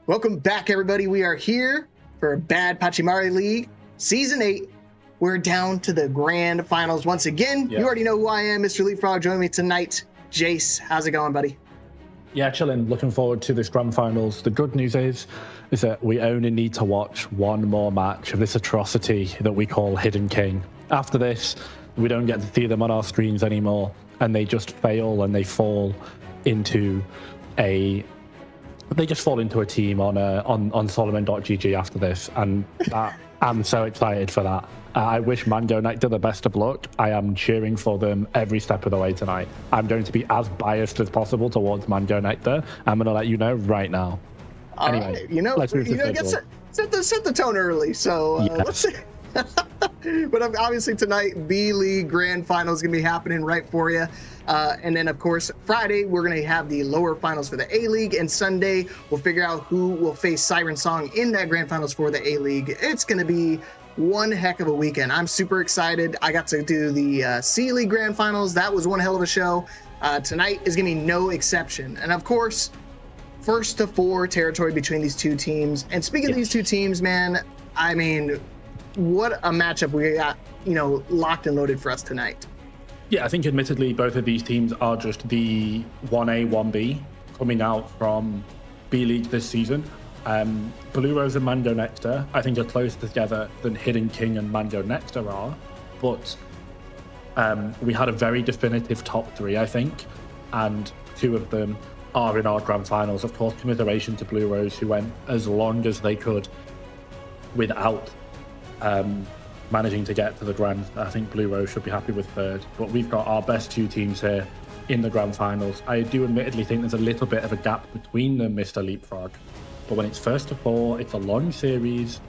Welcome back, everybody. We are here for a Bad Pachimari League Season 8. We're down to the grand finals once again. You already know who I am, Mr. Leapfrog. Joining me tonight, Jace. How's it going, buddy? Yeah, chilling. Looking forward to this grand finals. The good news is that we only need to watch one more match of this atrocity that we call Hidden King. After this, we don't get to see them on our screens anymore, and they just fail and they fall into a... They just fall into a team on Solomon.gg after this, and I'm so excited for that. I wish Mango Nectar the best of luck. I am cheering for them every step of the way tonight. I'm going to be as biased as possible towards Mango Nectar. I'm going to let you know right now. Anyway, right. Let's move to set the tone early. So let's see. But obviously tonight, B League Grand Final is going to be happening right for you. And then, of course, Friday, we're going to have the lower finals for the A League. And Sunday, we'll figure out who will face Siren Song in that Grand Finals for the A League. It's going to be one heck of a weekend. I'm super excited. I got to do the C League Grand Finals. That was one hell of a show. Tonight is going to be no exception. And, of course, first to four territory between these two teams. And speaking of these two teams, man, I mean, what a matchup we got, locked and loaded for us tonight. Yeah, I think admittedly both of these teams are just the 1A, 1B coming out from B League this season. Blue Rose and Mango Nectar, I think, are closer together than Hidden King and Mango Nectar are. But we had a very definitive top three, I think, and two of them are in our grand finals. Of course, commiseration to Blue Rose, who went as long as they could without managing to get to the grand. I think Blue Rose should be happy with third, but we've got our best two teams here in the grand finals. I do admittedly think there's a little bit of a gap between them, Mr. Leapfrog, but when it's first to four, it's a long series.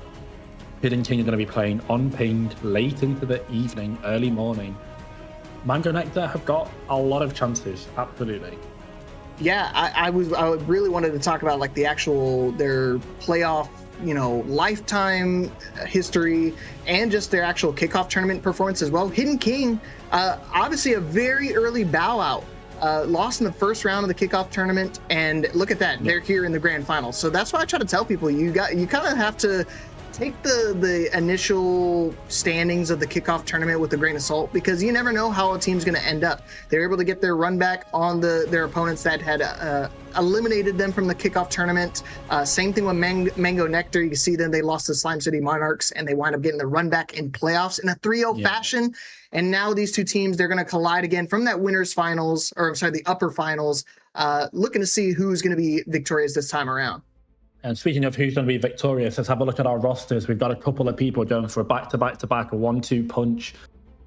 Hidden King are going to be playing unpinged late into the evening, early morning. Mango Nectar have got a lot of chances, absolutely. Yeah, I really wanted to talk about like the actual their playoff lifetime history and just their actual kickoff tournament performance as well. Hidden King, obviously a very early bow out, lost in the first round of the kickoff tournament, and look at that, they're here in the grand final. So that's why I try to tell people you kind of have to take the initial standings of the kickoff tournament with a grain of salt, because you never know how a team's going to end up. They're able to get their run back on their opponents that had eliminated them from the kickoff tournament. Same thing with Mango Nectar. You can see them, they lost to Slime City Monarchs, and they wind up getting the run back in playoffs in a 3-0 fashion. And now these two teams, they're going to collide again from that winners finals, or I'm sorry, the upper finals, looking to see who's going to be victorious this time around. And speaking of who's going to be victorious, let's have a look at our rosters. We've got a couple of people going for a back-to-back-to-back, a 1-2 punch,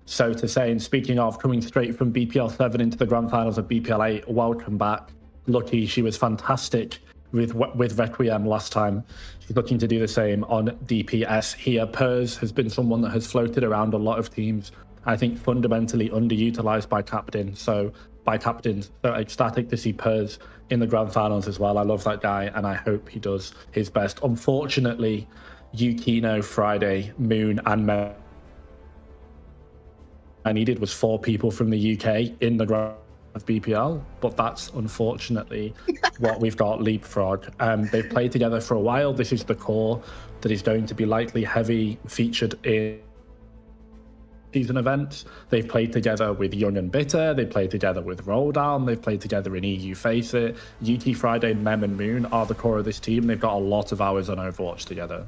so to say. And speaking of coming straight from BPL 7 into the grand finals of BPL 8, welcome back. Lucky, she was fantastic with Requiem last time. She's looking to do the same on DPS here. Pers has been someone that has floated around a lot of teams. I think fundamentally underutilized by captains. So ecstatic to see Pers in the grand finals as well. I love that guy, and I hope he does his best. Unfortunately, Yukino, Friday, Moon, and Mel I needed was 4 people from the UK in the grand of BPL, but that's unfortunately what we've got. Leapfrog. They've played together for a while. This is the core that is going to be likely heavy featured in season events. They've played together with Young and Bitter, they played together with Roll Down, they've played together in EU Face It. UT Friday, Mem and Moon are the core of this team. They've got a lot of hours on Overwatch together.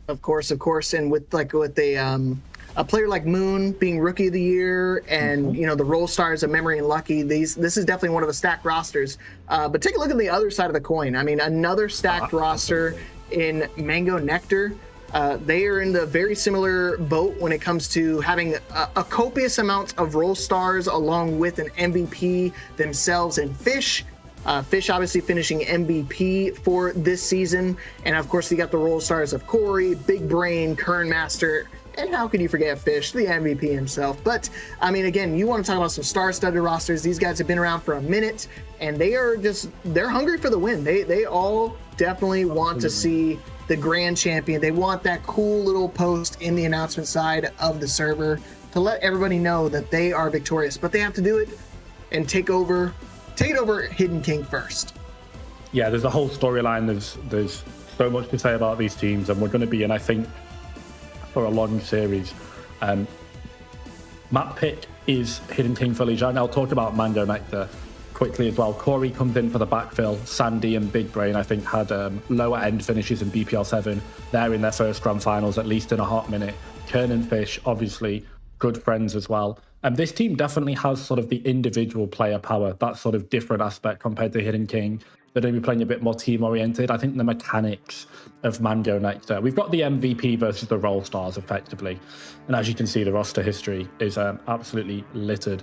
Of course, and with a player like Moon being Rookie of the Year, and the Roll Stars of Memory and Lucky, this is definitely one of the stacked rosters. But take a look at the other side of the coin. I mean, another stacked roster in Mango Nectar. They are in the very similar boat when it comes to having a copious amount of Roll Stars along with an MVP themselves in Fish. Fish obviously finishing MVP for this season. And of course, you got the Roll Stars of Corey, Big Brain, Kern Master, and how could you forget Fish, the MVP himself. But I mean, again, you want to talk about some star-studded rosters. These guys have been around for a minute, and they're hungry for the win. They all definitely want to see the grand champion. They want that cool little post in the announcement side of the server to let everybody know that they are victorious, but they have to do it and take it over Hidden King first. Yeah, there's a whole storyline. There's so much to say about these teams, and we're going to be in, I think, for a long series. Map pick is Hidden King for Lijiang. I'll talk about Mango Nectar quickly as well. Corey comes in for the backfill. Sandy and Big Brain, I think, had lower end finishes in BPL 7. They're in their first grand finals, at least in a hot minute. Kern and Fish, obviously, good friends as well. And this team definitely has sort of the individual player power, that sort of different aspect compared to Hidden King. They're going to be playing a bit more team-oriented. I think the mechanics of Mango Nectar. We've got the MVP versus the Role Stars, effectively. And as you can see, the roster history is absolutely littered.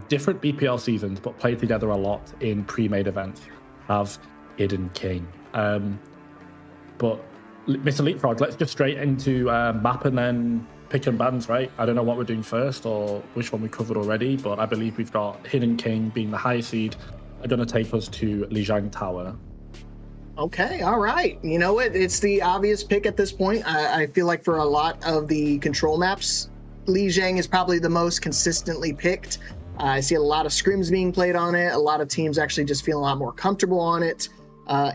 Different BPL seasons, but play together a lot in pre-made events, have Hidden King. But Mr. Leapfrog, let's just straight into map and then pick and bans, right? I don't know what we're doing first or which one we covered already, but I believe we've got Hidden King being the high seed, are going to take us to Lijiang Tower. Okay, all right. You know what? It's the obvious pick at this point. I feel like for a lot of the control maps, Lijiang is probably the most consistently picked. I see a lot of scrims being played on it. A lot of teams actually just feel a lot more comfortable on it.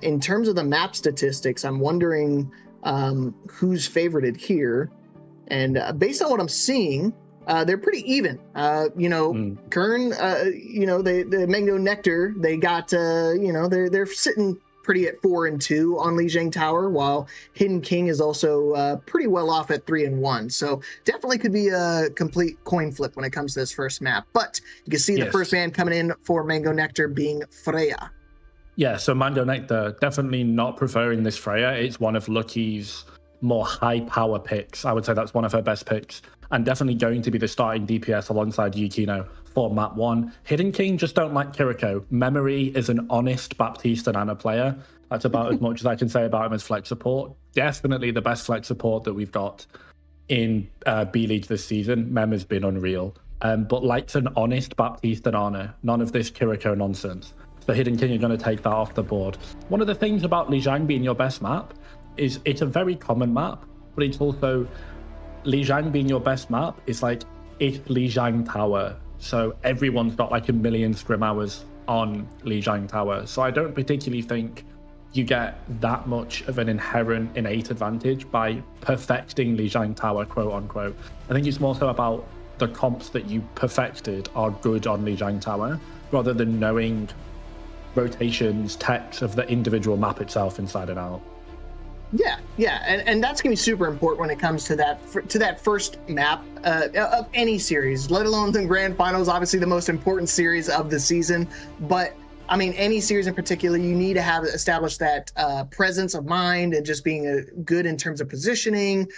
In terms of the map statistics, I'm wondering who's favorited here. And based on what I'm seeing, they're pretty even. Kern, the Mango Nectar, they got, they're sitting pretty at 4-2 on Lijiang Tower, while Hidden King is also pretty well off at 3-1. So definitely could be a complete coin flip when it comes to this first map. But you can see the first man coming in for Mango Nectar being Freya. Yeah, so Mango Nectar, definitely not preferring this Freya. It's one of Lucky's more high power picks. I would say that's one of her best picks, and definitely going to be the starting DPS alongside Yukino for map 1. Hidden King just don't like Kiriko. Memory is an honest Baptiste and Ana player. That's about as much as I can say about him as flex support. Definitely the best flex support that we've got in B League this season. Mem has been unreal. But likes an honest Baptiste and Ana. None of this Kiriko nonsense. So Hidden King are going to take that off the board. One of the things about Lijiang being your best map is it's a very common map, but it's also Lijiang being your best map is like it's Lijiang Tower. So everyone's got like a million scrim hours on Lijiang Tower. So I don't particularly think you get that much of an inherent innate advantage by perfecting Lijiang Tower, quote unquote. I think it's more so about the comps that you perfected are good on Lijiang Tower, rather than knowing rotations, techs of the individual map itself inside and out. Yeah, and that's gonna be super important when it comes to that first map of any series, let alone the grand finals. Obviously, the most important series of the season, but I mean, any series in particular, you need to have established that presence of mind and just being good in terms of positioning,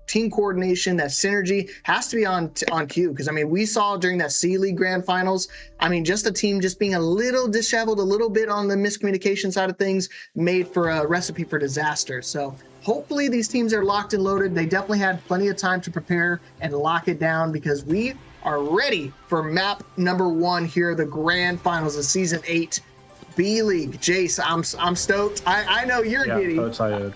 team coordination. That synergy has to be on cue, because I mean, we saw during that C League Grand Finals, I mean, just a team just being a little disheveled, a little bit on the miscommunication side of things, made for a recipe for disaster. So hopefully these teams are locked and loaded. They definitely had plenty of time to prepare and lock it down, because we are ready for map number 1 here, the grand finals of season 8 B League. Jace, I'm stoked. I know you're giddy. So excited.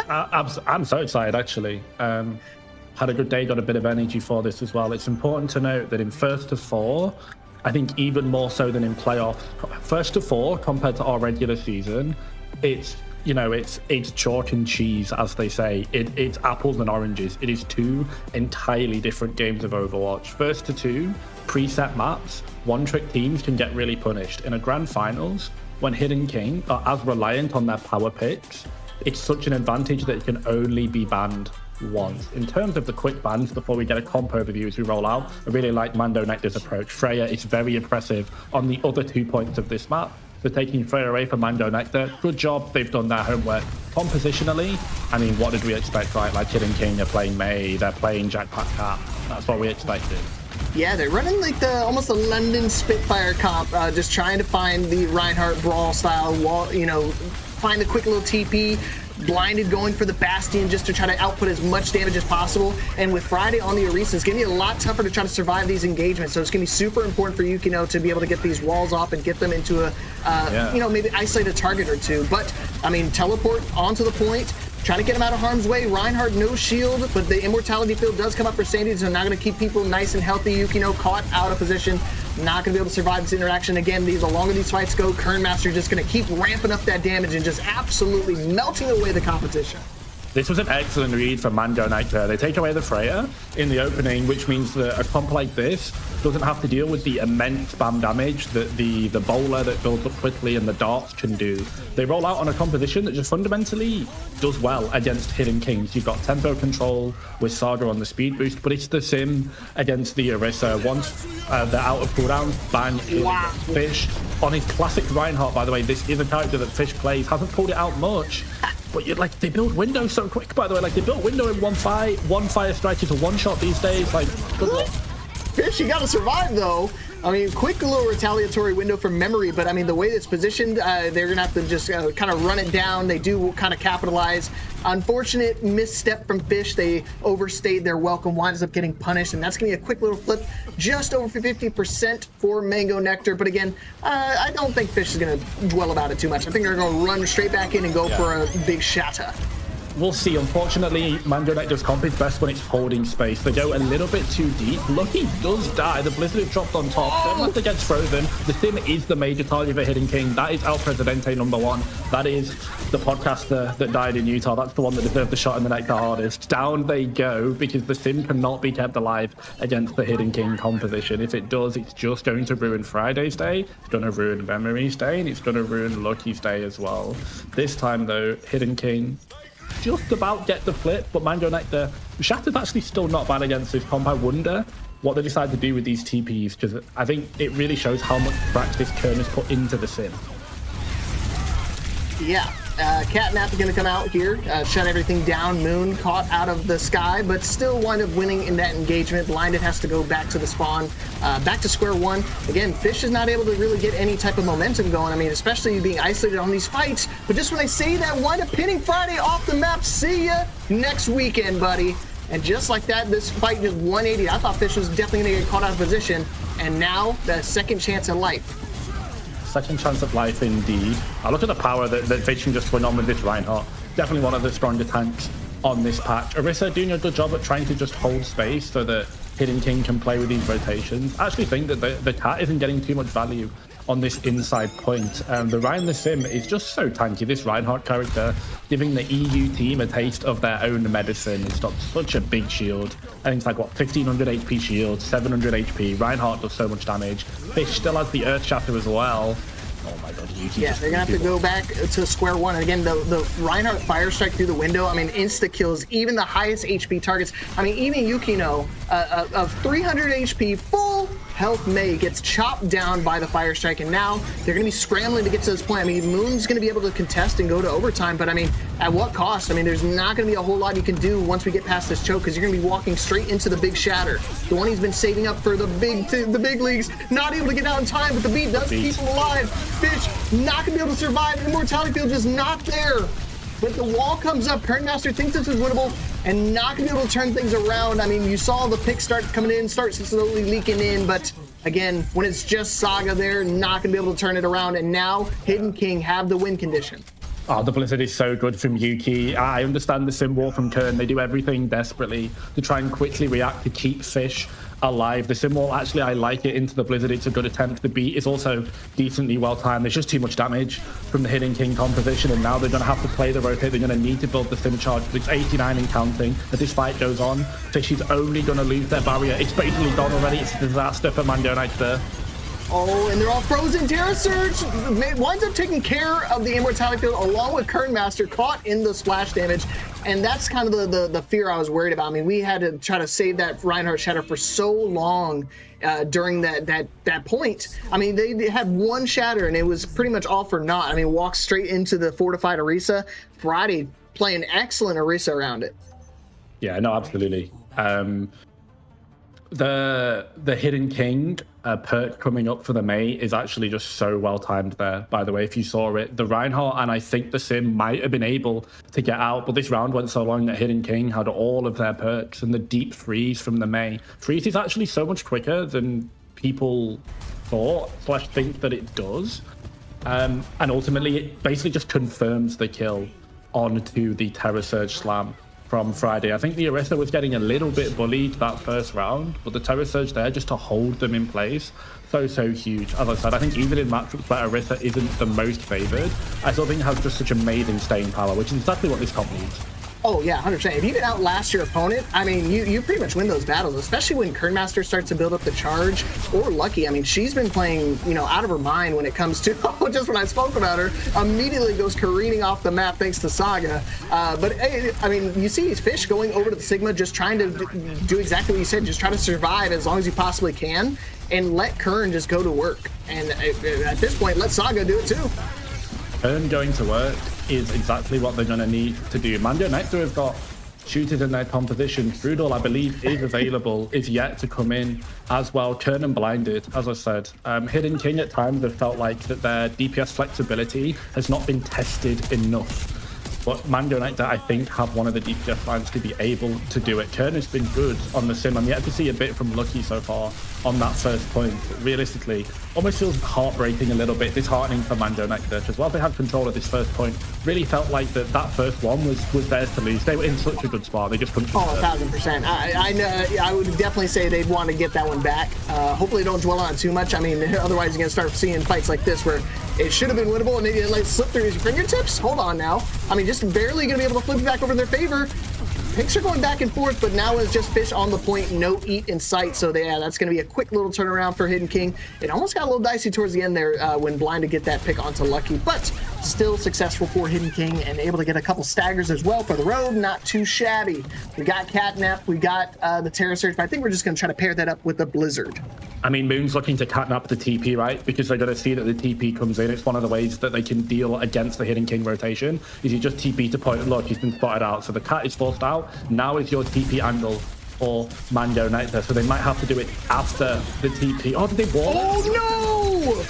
I'm so excited, actually. Had a good day, got a bit of energy for this as well. It's important to note that in first to 4, I think even more so than in playoffs, first to 4 compared to our regular season, it's chalk and cheese, as they say. It's apples and oranges. It is 2 entirely different games of Overwatch. First to 2, preset maps, one-trick teams can get really punished. In a grand finals, when Hidden King are as reliant on their power picks, it's such an advantage that it can only be banned once. In terms of the quick bans, before we get a comp overview as we roll out, I really like Mango Nectar's approach. Freya is very impressive on the other 2 points of this map. For taking Freya away from Mango Nectar, good job, they've done their homework. Compositionally, I mean, what did we expect, right? Like Hidden King, they're playing Mei, they're playing Jackpot Cat. That's what we expected. Yeah, they're running like almost a London Spitfire comp, just trying to find the Reinhardt Brawl style wall, find the quick little TP, blinded, going for the Bastion just to try to output as much damage as possible. And with Friday on the Orisa, it's going to be a lot tougher to try to survive these engagements. So it's going to be super important for Yukino to be able to get these walls off and get them into maybe isolate a target or 2. But, I mean, teleport onto the point, trying to get him out of harm's way. Reinhardt, no shield, but the immortality field does come up for Sandy, so now going to keep people nice and healthy. Yukino caught out of position. not going to be able to survive this interaction. Again, the longer these fights go, Kernmaster just going to keep ramping up that damage and just absolutely melting away the competition. This was an excellent read from Mango Nectar. They take away the Freya in the opening, which means that a comp like this doesn't have to deal with the immense spam damage that the bowler that builds up quickly and the darts can do. They roll out on a composition that just fundamentally does well against Hidden Kings. You've got tempo control with Saga on the speed boost, but it's the sim against the Orisa. Once they're out of cooldown, bang, wow. Fish. On his classic Reinhardt, by the way, this is a character that Fish plays, hasn't pulled it out much. But they build window so quick, by the way. Like, they built window in one fire strike is a one-shot these days. Like, good luck. Fish, you got to survive, though. I mean, quick little retaliatory window from memory, but I mean, the way it's positioned, they're going to have to just kind of run it down. They do kind of capitalize. Unfortunate misstep from Fish. They overstayed their welcome, winds up getting punished, and that's going to be a quick little flip, just over 50% for Mango Nectar. But again, I don't think Fish is going to dwell about it too much. I think they're going to run straight back in and go for a big shatter. We'll see. Unfortunately, Mango Nectar's comp is best when it's holding space. They go a little bit too deep. Lucky does die. The Blizzard dropped on top. Then gets frozen. The sim is the major target for Hidden King. That is El Presidente #1. That is the podcaster that died in Utah. That's the one that deserved the shot in the neck the hardest. Down they go because the sim cannot be kept alive against the Hidden King composition. If it does, it's just going to ruin Friday's day. It's going to ruin Memory's day, and it's going to ruin Lucky's day as well. This time, though, Hidden King just about get the flip, but Mango Nectar, Shatter's actually still not bad against this comp. I wonder what they decide to do with these TPs, because I think it really shows how much practice Kern has put into the sim. Yeah, Catnap is going to come out here, shut everything down. Moon caught out of the sky, but still wind up winning in that engagement. Blinded has to go back to the spawn, back to square one. Again, Fish is not able to really get any type of momentum going. I mean, especially being isolated on these fights. But just when I say that, wind up pinning Friday off the map. See ya next weekend, buddy. And just like that, this fight just 180. I thought Fish was definitely going to get caught out of position. And now, the second chance in life. Second chance of life, indeed. I look at the power that Fish can just win on with this Reinhardt. Definitely one of the stronger tanks on this patch. Orisa doing a good job at trying to just hold space so that Hidden King can play with these rotations. I actually think that the cat isn't getting too much value on this inside point. The Ryan the Sim is just so tanky. This Reinhardt character giving the EU team a taste of their own medicine. It's got such a big shield. I think it's like, what, 1500 HP shield, 700 HP. Reinhardt does so much damage. Fish still has the Earth Shatter as well. Oh my god, Yuki. Yeah, they're gonna have to go back to square one. And again, the Reinhardt Fire Strike through the window, I mean, insta kills even the highest HP targets. I mean, even Yukino, of 300 HP, full health Mei gets chopped down by the Fire Strike, and now they're gonna be scrambling to get to this point. I mean, Moon's gonna be able to contest and go to overtime, but I mean, at what cost? I mean, there's not gonna be a whole lot you can do once we get past this choke, because you're gonna be walking straight into the big shatter. The one he's been saving up for the big leagues, not able to get out in time, but the beat does keep him alive. Fish not gonna be able to survive. Immortality field just not there. But the wall comes up. Kernmaster thinks this is winnable and not gonna be able to turn things around. I mean, you saw the pick start coming in, start slowly leaking in, but again, when it's just Saga there, not gonna be able to turn it around. And now Hidden King have the win condition. Oh, the Blizzard is so good from Yuki. I understand the sim wall from Kern. They do everything desperately to try and quickly react to keep Fish alive. The sim wall, actually, I like it into the Blizzard. It's a good attempt. The beat is also decently well timed. There's just too much damage from the Hidden King composition, and now they're going to have to play the rotate. They're going to need to build the sim charge. But it's 89 and counting. As this fight goes on, Fish is only going to lose their barrier. It's basically gone already. It's a disaster for Mango Nectar. Oh, and they're all frozen. Terra Surge winds up taking care of the Immortality Field along with Kernmaster, caught in the splash damage. And that's kind of the fear I was worried about. I mean, we had to try to save that Reinhardt Shatter for so long during that point. I mean, they had one Shatter and it was pretty much all for naught. I mean, walked straight into the fortified Orisa. Friday playing excellent Orisa around it. Yeah, no, absolutely. The Hidden King perk coming up for the Mei is actually just so well timed there, by the way, if you saw it. The Reinhardt and I think the Sim might have been able to get out, but this round went so long that Hidden King had all of their perks, and the deep freeze from the Mei. Freeze is actually so much quicker than people thought / think that it does. And ultimately, it basically just confirms the kill onto the Terra Surge Slam from Friday. I think the Orisa was getting a little bit bullied that first round, but the Terror Surge there just to hold them in place, so huge. As I said, I think even in matchups where Orisa isn't the most favored, I still think it has just such amazing staying power, which is exactly what this comp needs. Oh, yeah, 100%. If you can outlast your opponent, I mean, you pretty much win those battles, especially when Kernmaster starts to build up the charge, or Lucky. I mean, she's been playing, out of her mind when it comes to, just when I spoke about her, immediately goes careening off the map thanks to Saga. But, hey, I mean, you see Fish going over to the Sigma, just trying to do exactly what you said, just try to survive as long as you possibly can, and let Kern just go to work. And at this point, let Saga do it too. Kern going to work is exactly what they're going to need to do. Mando Nectar have got shooters in their composition. Strudel, I believe, is available, is yet to come in as well. Kern and Blinded, as I said. Hidden King at times have felt like that their DPS flexibility has not been tested enough. But Mando Nectar, I think, have one of the DPS lines to be able to do it. Kern has been good on the sim. I'm yet to see a bit from Lucky so far on that first point. But realistically, almost feels heartbreaking a little bit, disheartening for Mando Nectar, because while they had control of this first point, really felt like that first one was theirs to lose. They were in such a good spot. They just couldn't. Oh, 1,000%. I know. I would definitely say they'd want to get that one back. Hopefully, don't dwell on it too much. I mean, otherwise, you're going to start seeing fights like this where it should have been winnable and it like slip through his fingertips. Hold on now. I mean, just barely going to be able to flip it back over in their favor. Picks are going back and forth, but now it's just Fish on the point, no eat in sight. So yeah, that's going to be a quick little turnaround for Hidden King. It almost got a little dicey towards the end there when Blind to get that pick onto Lucky, but still successful for Hidden King and able to get a couple staggers as well for the road. Not too shabby. We got Catnap, we got the Terror Surge, but I think we're just going to try to pair that up with the Blizzard. I mean, Moon's looking to catnap the TP, right? Because they're going to see that the TP comes in. It's one of the ways that they can deal against the Hidden King rotation, is you just TP to point, look, he's been spotted out. So the cat is forced out. Now is your TP angle for Mando Nectar. So they might have to do it after the TP. Oh, did they wall? Oh, no!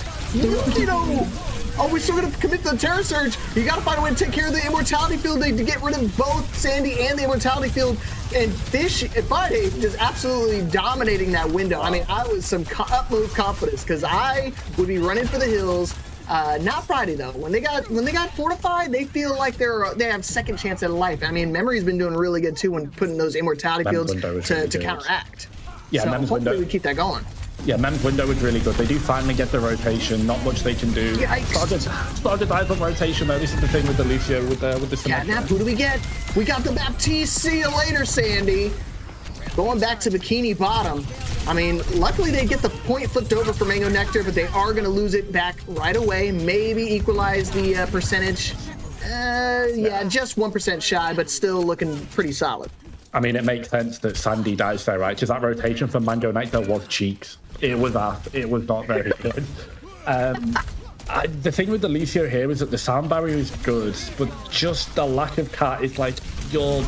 Oh, we're still going to commit to the Terror Surge. You got to find a way to take care of the Immortality Field to get rid of both Sandy and the Immortality Field. And Fish, Friday, is absolutely dominating that window. I mean, I was some utmost confidence because I would be running for the hills. Not Friday though. When they got fortified, they feel like they have second chance at life. I mean, Memory's been doing really good too when putting those Immortality Fields to counteract. Yeah, so hopefully we keep that going. Yeah, Mem's window was really good. They do finally get the rotation. Not much they can do. Started dive on rotation though. This is the thing with the Lucio with the Catnap, who do we get? We got the Baptiste. See you later, Sandy. Going back to Bikini Bottom. I mean, luckily they get the point flipped over for Mango Nectar, but they are going to lose it back right away. Maybe equalize the percentage. Yeah, just 1% shy, but still looking pretty solid. I mean, it makes sense that Sandy dies there, right? Because that rotation from Mango Nectar was cheeks. It was not very good. The thing with the Lucio here is that the sound barrier is good, but just the lack of cat is like you're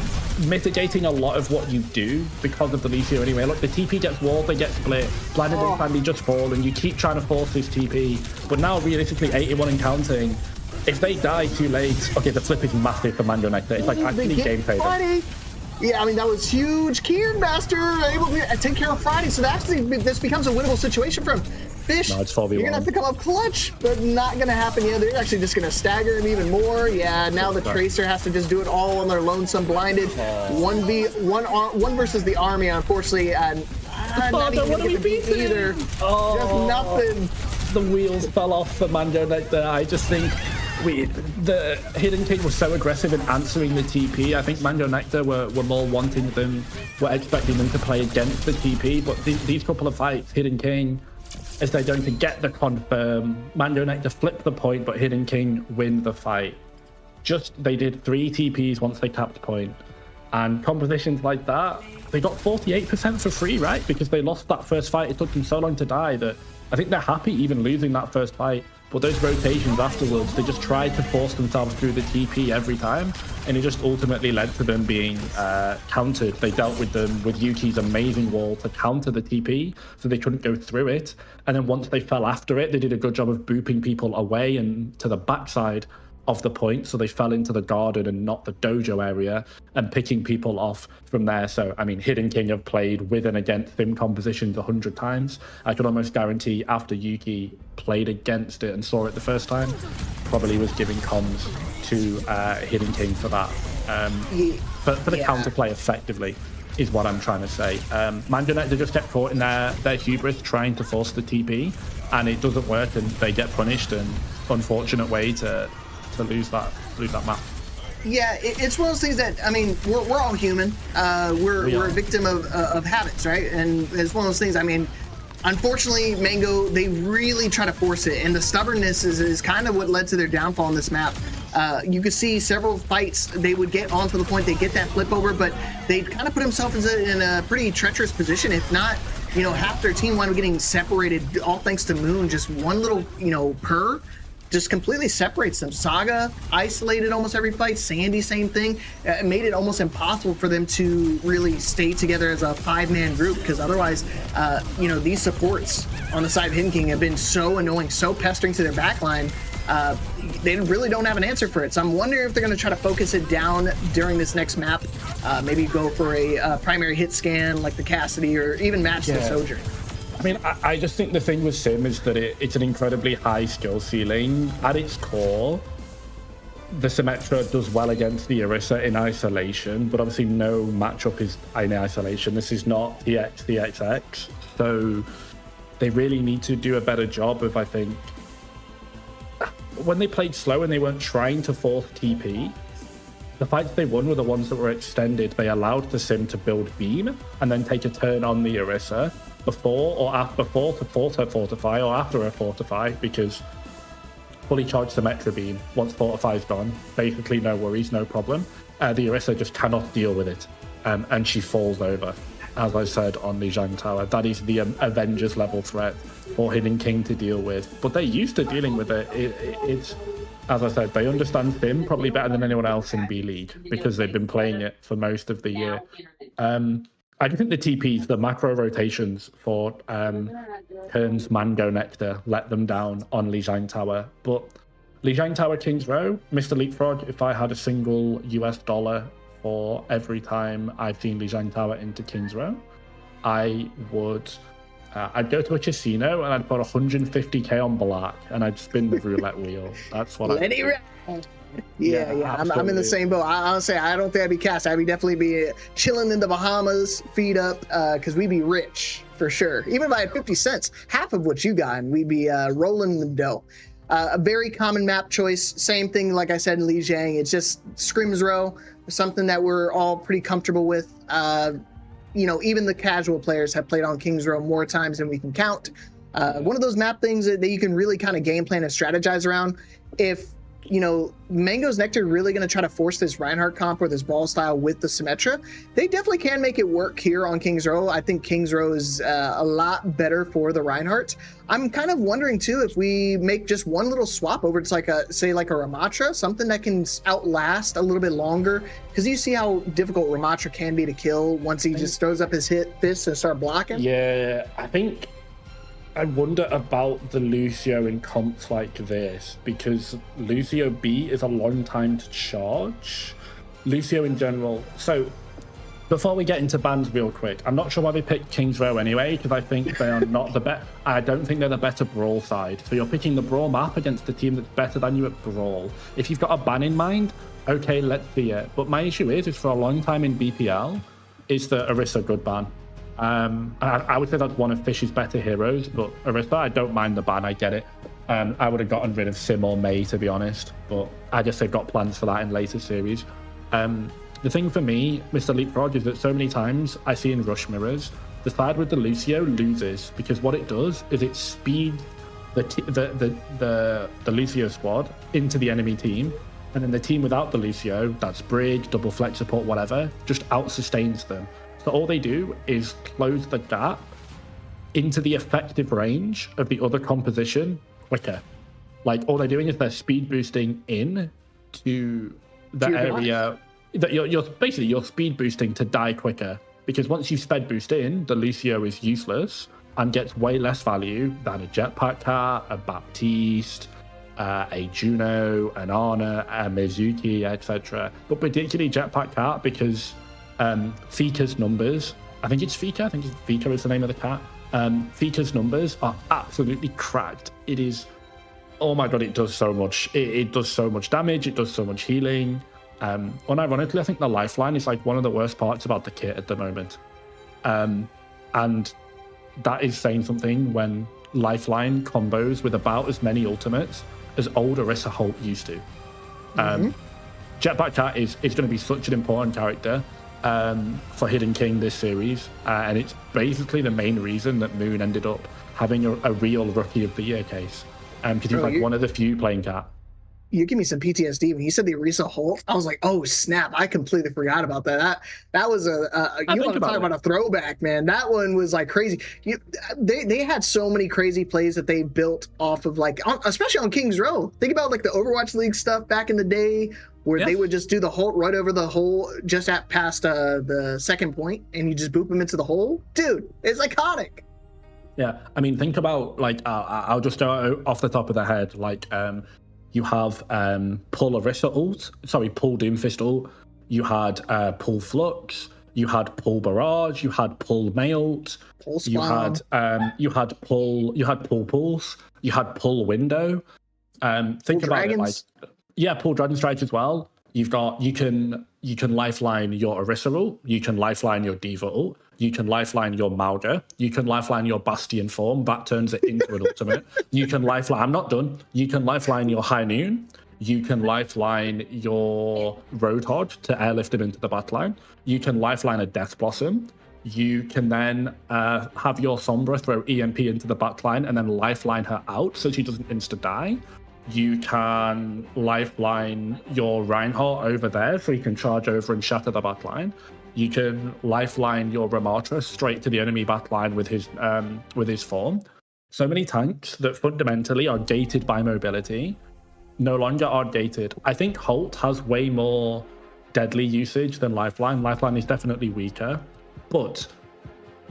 mitigating a lot of what you do because of the Lucio anyway. Look, the TP gets walled, they get split, Blinded and Sandy just fall, and you keep trying to force this TP. But now, realistically, 81 and counting. If they die too late, okay, the flip is massive for Mango Nectar. It's like actually game saver. Yeah, I mean, that was huge. Kieran Master able to take care of Friday, so this becomes a winnable situation for him. Fish, no, it's 4v1. You're going to have to come up clutch, but not going to happen yet. They're actually just going to stagger him even more. Yeah, now the Tracer has to just do it all on their lonesome Blinded. 1 versus the army, unfortunately. Not even going to beat either. Just nothing. The wheels fell off for Mando Nectar. I just think the Hidden King was so aggressive in answering the TP. I think Mando Nectar were more wanting them, were expecting them to play against the TP. But these couple of fights, Hidden King, as they're going to get the confirm, Mando Nectar flip the point, but Hidden King win the fight. They did 3 TPs once they tapped point. And compositions like that, they got 48% for free, right? Because they lost that first fight. It took them so long to die that I think they're happy even losing that first fight. But those rotations afterwards, they just tried to force themselves through the TP every time, and it just ultimately led to them being countered. They dealt with them with Yuki's amazing wall to counter the TP, so they couldn't go through it. And then once they fell after it, they did a good job of booping people away and to the backside of the point, so they fell into the garden and not the dojo area, and picking people off from there. So, I mean, Hidden King have played with and against Sim compositions 100 times. I could almost guarantee after Yuki played against it and saw it the first time, probably was giving comms to Hidden King for that for the counterplay effectively, is what I'm trying to say. Mando Nectar just get caught in their hubris trying to force the TP, and it doesn't work, and they get punished, and unfortunate way to lose that map. Yeah, it's one of those things that, I mean, we're all human. We're a victim of habits, right? And it's one of those things, I mean, unfortunately, Mango, they really try to force it, and the stubbornness is kind of what led to their downfall on this map. You could see several fights they would get on to the point they get that flip over, but they'd kind of put themselves in a pretty treacherous position. If not, you know, half their team wound up getting separated, all thanks to Moon. Just one little, you know, purr just completely separates them. Saga isolated almost every fight. Sandy, same thing. It made it almost impossible for them to really stay together as a 5-man group, because otherwise, you know, these supports on the side of Hidden King have been so annoying, so pestering to their backline. They really don't have an answer for it. So I'm wondering if they're going to try to focus it down during this next map. Maybe go for a primary hit scan like the Cassidy, or even match the Sojourn. I mean, I just think the thing with Sim is that it's an incredibly high skill ceiling. At its core, the Symmetra does well against the Orisa in isolation, but obviously no matchup is in isolation. This is not TXX, so they really need to do a better job of, I think, when they played slow and they weren't trying to force TP, the fights they won were the ones that were extended. They allowed the Sim to build beam and then take a turn on the Orisa before to force her fortify, or after her fortify, because fully charged Symmetra beam, once fortify is gone, basically no worries, no problem. The Orisa just cannot deal with it, and she falls over, as I said, on the Zhang Tower. That is the Avengers level threat for Hidden King to deal with, but they're used to dealing with it. It's, as I said, they understand Sim probably better than anyone else in B League, because they've been playing it for most of the year. I think the TPs, the macro rotations for Kern's Mango Nectar let them down on Lijiang Tower. But Lijiang Tower King's Row, Mr. Leapfrog, if I had a single $1 for every time I've seen Lijiang Tower into King's Row, I would... I'd go to a casino and I'd put 150k on black and I'd spin the roulette wheel. That's what I'd do. Yeah. I'm in the same boat. I'll say I don't think I'd be cast. I'd definitely be chilling in the Bahamas, feet up, because we'd be rich for sure. Even if I had 50 cents, half of what you got, and we'd be rolling in the dough. A very common map choice. Same thing, like I said in Lijiang. It's just Screams Row, something that we're all pretty comfortable with. You know, even the casual players have played on King's Row more times than we can count. One of those map things that you can really kind of game plan and strategize around. If, you know, Mango's Nectar really going to try to force this Reinhardt comp or this ball style with the Symmetra, they definitely can make it work here on King's Row. I think King's Row is a lot better for the Reinhardt. I'm kind of wondering too if we make just one little swap over to like a, say like a Ramatra, something that can outlast a little bit longer, because you see how difficult Ramatra can be to kill once he just throws up his fists and start blocking. Yeah, I wonder about the Lucio in comps like this, because Lucio B is a long time to charge. Lucio in general. So before we get into bans real quick, I'm not sure why they picked King's Row anyway, because I think they are not the best. I don't think they're the better Brawl side. So you're picking the Brawl map against a team that's better than you at Brawl. If you've got a ban in mind, okay, let's see it. But my issue is for a long time in BPL, is the Orisa good ban? I would say that's one of Fish's better heroes, but Orisa, I don't mind the ban, I get it. I would have gotten rid of Sim or May, to be honest, but I guess they've got plans for that in later series. The thing for me, Mr. Leapfrog, is that so many times I see in Rush Mirrors, the side with the Lucio loses, because what it does is it speeds the Lucio squad into the enemy team, and then the team without the Lucio, that's Brig, double flex support, whatever, just out-sustains them. So all they do is close the gap into the effective range of the other composition quicker. Like, all they're doing is they're speed boosting in to the area that you're speed boosting to die quicker. Because once you sped boost in, the Lucio is useless and gets way less value than a Jetpack Cat, a Baptiste, a Juno, an Ana, a Mizuki, etc. But particularly Jetpack Cat, because Fika's numbers, I think Fika is the name of the cat. Fika's numbers are absolutely cracked. It is, oh my god, it does so much. It does so much damage, it does so much healing. Unironically, I think the lifeline is like one of the worst parts about the kit at the moment. And that is saying something when lifeline combos with about as many ultimates as old Orisa Holt used to. Jetpack Cat is going to be such an important character for Hidden King this series, and it's basically the main reason that Moon ended up having a real Rookie of the Year case, because he's like one of the few playing Cat. You give me some PTSD when you said the Orisa Holt. I was like, oh snap! I completely forgot about that. That was you want to talk about a throwback, man? That one was like crazy. They had so many crazy plays that they built off of, like especially on King's Row. Think about like the Overwatch League stuff back in the day, where they would just do the Holt right over the hole, just past the second point, and you just boop them into the hole. Dude, it's iconic. Yeah, I mean, think about like I'll just go off the top of the head, like. You have pull Doomfist ult. You had pull Flux. You had pull Barrage. You had pull Mayolt. You had pull Pulse. You had pull Window. Think about it like pull Dragon Strike as well. You can lifeline your Orisa ult. You can lifeline your Diva ult. You can lifeline your Mauga. You can lifeline your Bastion form. That turns it into an ultimate. You can lifeline... I'm not done. You can lifeline your High Noon. You can lifeline your Roadhog to airlift him into the backline. You can lifeline a Death Blossom. You can then have your Sombra throw EMP into the backline and then lifeline her out so she doesn't insta-die. You can lifeline your Reinhardt over there so he can charge over and shatter the backline. You can lifeline your Ramatra straight to the enemy backline with his form. So many tanks that fundamentally are gated by mobility no longer are gated. I think Holt has way more deadly usage than Lifeline. Lifeline is definitely weaker, but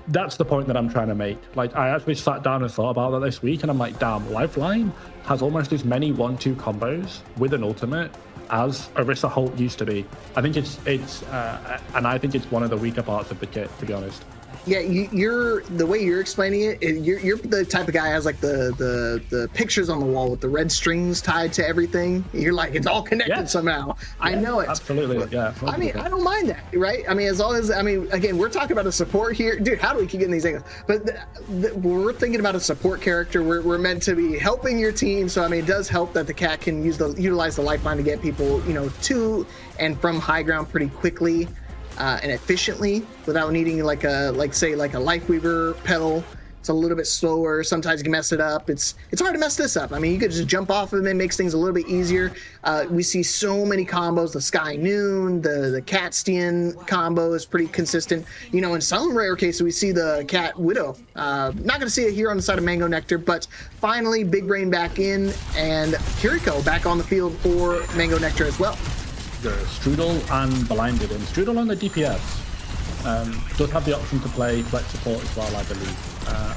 that's the point that I'm trying to make. Like, I actually sat down and thought about that this week, and I'm like, damn, Lifeline has almost as many 1-2 combos with an ultimate as Orisa Holt used to be. I think it's and I think it's one of the weaker parts of the kit, to be honest. Yeah, you're the way you're explaining it. You're the type of guy who has like the pictures on the wall with the red strings tied to everything. You're like, it's all connected somehow. Yeah, I know it. Absolutely, yeah. I mean, I don't mind that, right? I mean, as long as, I mean, again, we're talking about a support here, dude. How do we keep getting these angles? But we're thinking about a support character. We're meant to be helping your team, so I mean, it does help that the cat can utilize the lifeline to get people, to and from high ground pretty quickly. And efficiently without needing like a Lifeweaver pedal. It's a little bit slower. Sometimes you can mess it up. It's hard to mess this up. I mean, you could just jump off of it and it makes things a little bit easier. We see so many combos. The Sky Noon, the Catstian combo is pretty consistent. In some rare cases, we see the Cat Widow. Not going to see it here on the side of Mango Nectar, but finally, Big Brain back in and Kiriko back on the field for Mango Nectar as well. Strudel and Blinded, and Strudel on the DPS does have the option to play flex support as well, I believe.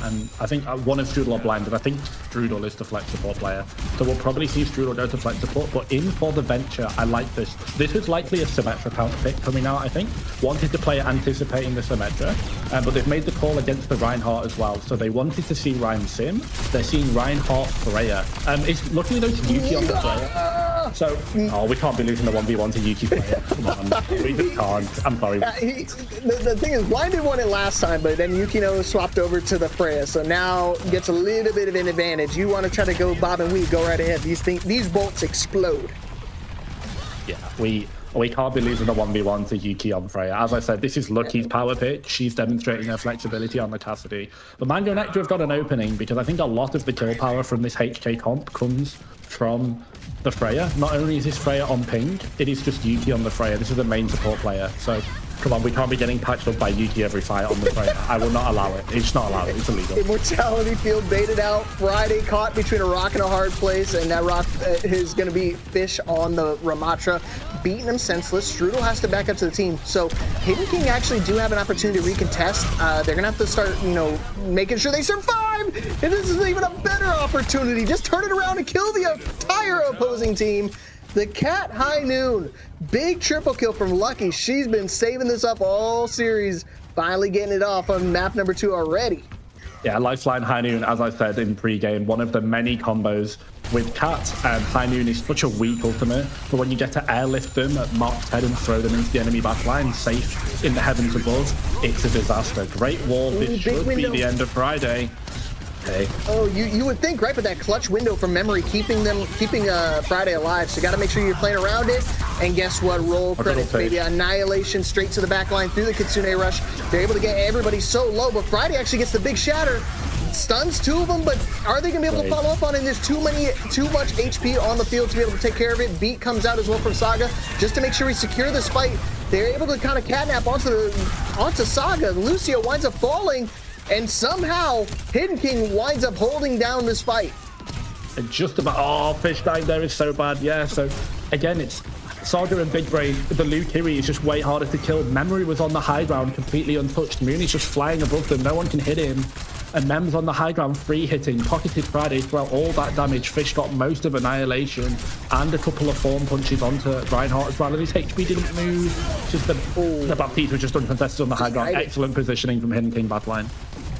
And I think one of Strudel or Blinded, I think Strudel is the flex support player. So we'll probably see Strudel go to flex support, but in for the Venture, I like this. This is likely a Symmetra counter pick coming out, I think. Wanted to play it anticipating the Symmetra, but they've made the call against the Reinhardt as well. So they wanted to see Rein Sim. They're seeing Reinhardt Freya. Luckily there's Yuki on the Freya. So, we can't be losing the 1v1 to Yuki Freya. Come on, we just can't. I'm sorry. The thing is, Blinded won it last time, but then Yukino swapped over to the Freya, so now gets a little bit of an advantage. You want to try to go bob and weave, go right ahead. These bolts explode. Yeah, we can't be losing the 1v1 to Yuki on Freya. As I said, this is Lucky's power pick. She's demonstrating her flexibility on the Cassidy. But Mango Nectar have got an opening because I think a lot of the kill power from this HK comp comes from the Freya. Not only is this Freya on ping, it is just Yuki on the Freya. This is the main support player. So come on, we can't be getting patched up by Yuki every fight on the Freya. I will not allow it. It's not allowed. It's illegal. Immortality Field baited out. Friday caught between a rock and a hard place, and that rock is going to be Fish on the Ramatra, beating him senseless. Strudel has to back up to the team. So Hidden King actually do have an opportunity to recontest. They're going to have to start, making sure they survive. And this is even a better opportunity. Just turn it around and kill the entire opposing team. The Cat High Noon, big triple kill from Lucky. She's been saving this up all series, finally getting it off on map number 2 already. Yeah, Lifeline High Noon, as I said in pre-game, one of the many combos with Cat, High Noon is such a weak ultimate, but when you get to airlift them at Mark 10 and throw them into the enemy backline, safe in the heavens above, it's a disaster. Great wall, this should be the end of Friday. Okay. Oh, you would think, right? But that clutch window from memory, keeping Friday alive. So you got to make sure you're playing around it. And guess what? Roll credits, baby. Annihilation straight to the back line through the Kitsune Rush. They're able to get everybody so low, but Friday actually gets the big shatter. Stuns two of them, but are they going to be able to follow up on it? There's too much HP on the field to be able to take care of it. Beat comes out as well from Saga just to make sure we secure this fight. They're able to kind of catnap onto Saga. Lucio winds up falling. And somehow, Hidden King winds up holding down this fight. And just about, oh, Fish dying there is so bad. Yeah, so again, it's Saga and Big Brain. The Lukiri is just way harder to kill. Memory was on the high ground, completely untouched. Mooney's just flying above them. No one can hit him. And Mem's on the high ground, free hitting, pocketed Friday throughout all that damage. Fish got most of Annihilation and a couple of form punches onto Reinhardt as well. And his HP didn't move. Just the Baptiste was just uncontested on the high ground. Excellent positioning from Hidden King backline.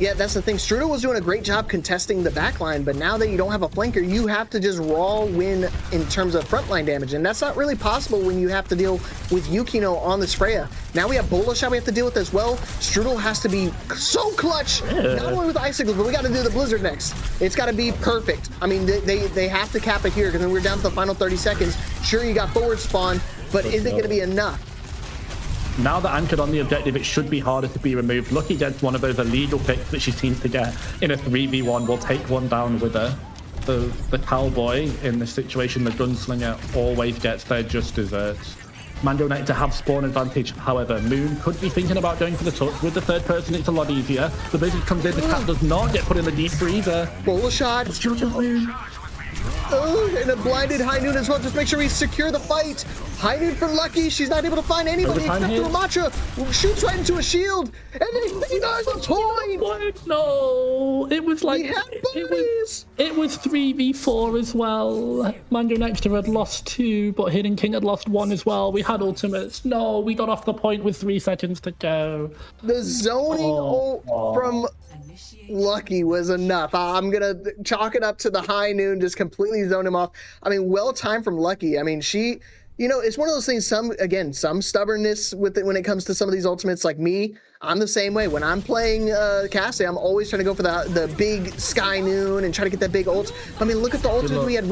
Yeah, that's the thing. Strudel was doing a great job contesting the backline, but now that you don't have a flanker, you have to just raw win in terms of frontline damage, and that's not really possible when you have to deal with Yukino on this Freya. Now we have Bola Shot we have to deal with as well. Strudel has to be so clutch, not only with Icicles, but we got to do the Blizzard next. It's got to be perfect. I mean, they have to cap it here, because then we're down to the final 30 seconds. Sure, you got forward spawn, but is it going to be enough? Now that anchored on the objective, it should be harder to be removed. Lucky gets one of those illegal picks that she seems to get in a 3v1. We'll take one down with her. The cowboy in this situation, the gunslinger, always gets their just desserts. Mando Nectar have spawn advantage. However, Moon could be thinking about going for the touch. With the third person, it's a lot easier. The Blizzard comes in, the cat does not get put in the deep freezer. Bola Shot. Oh, and a blinded High Noon as well. Just make sure we secure the fight. High Noon for Lucky. She's not able to find anybody except for Matcha. Shoots right into a shield. And they got the point. No, it was like it was 3v4 as well. Mando Nectar had lost 2, but Hidden King had lost 1 as well. We had ultimates. No, we got off the point with 3 seconds to go. The zoning from Lucky was enough. I'm gonna chalk it up to the High Noon, just completely zone him off. I mean, well timed from Lucky. I mean, she, you know, it's one of those things. Some stubbornness with it when it comes to some of these ultimates. Like me, I'm the same way. When I'm playing Cassie, I'm always trying to go for the big Sky Noon and try to get that big ult. I mean, look at the ultimate we had.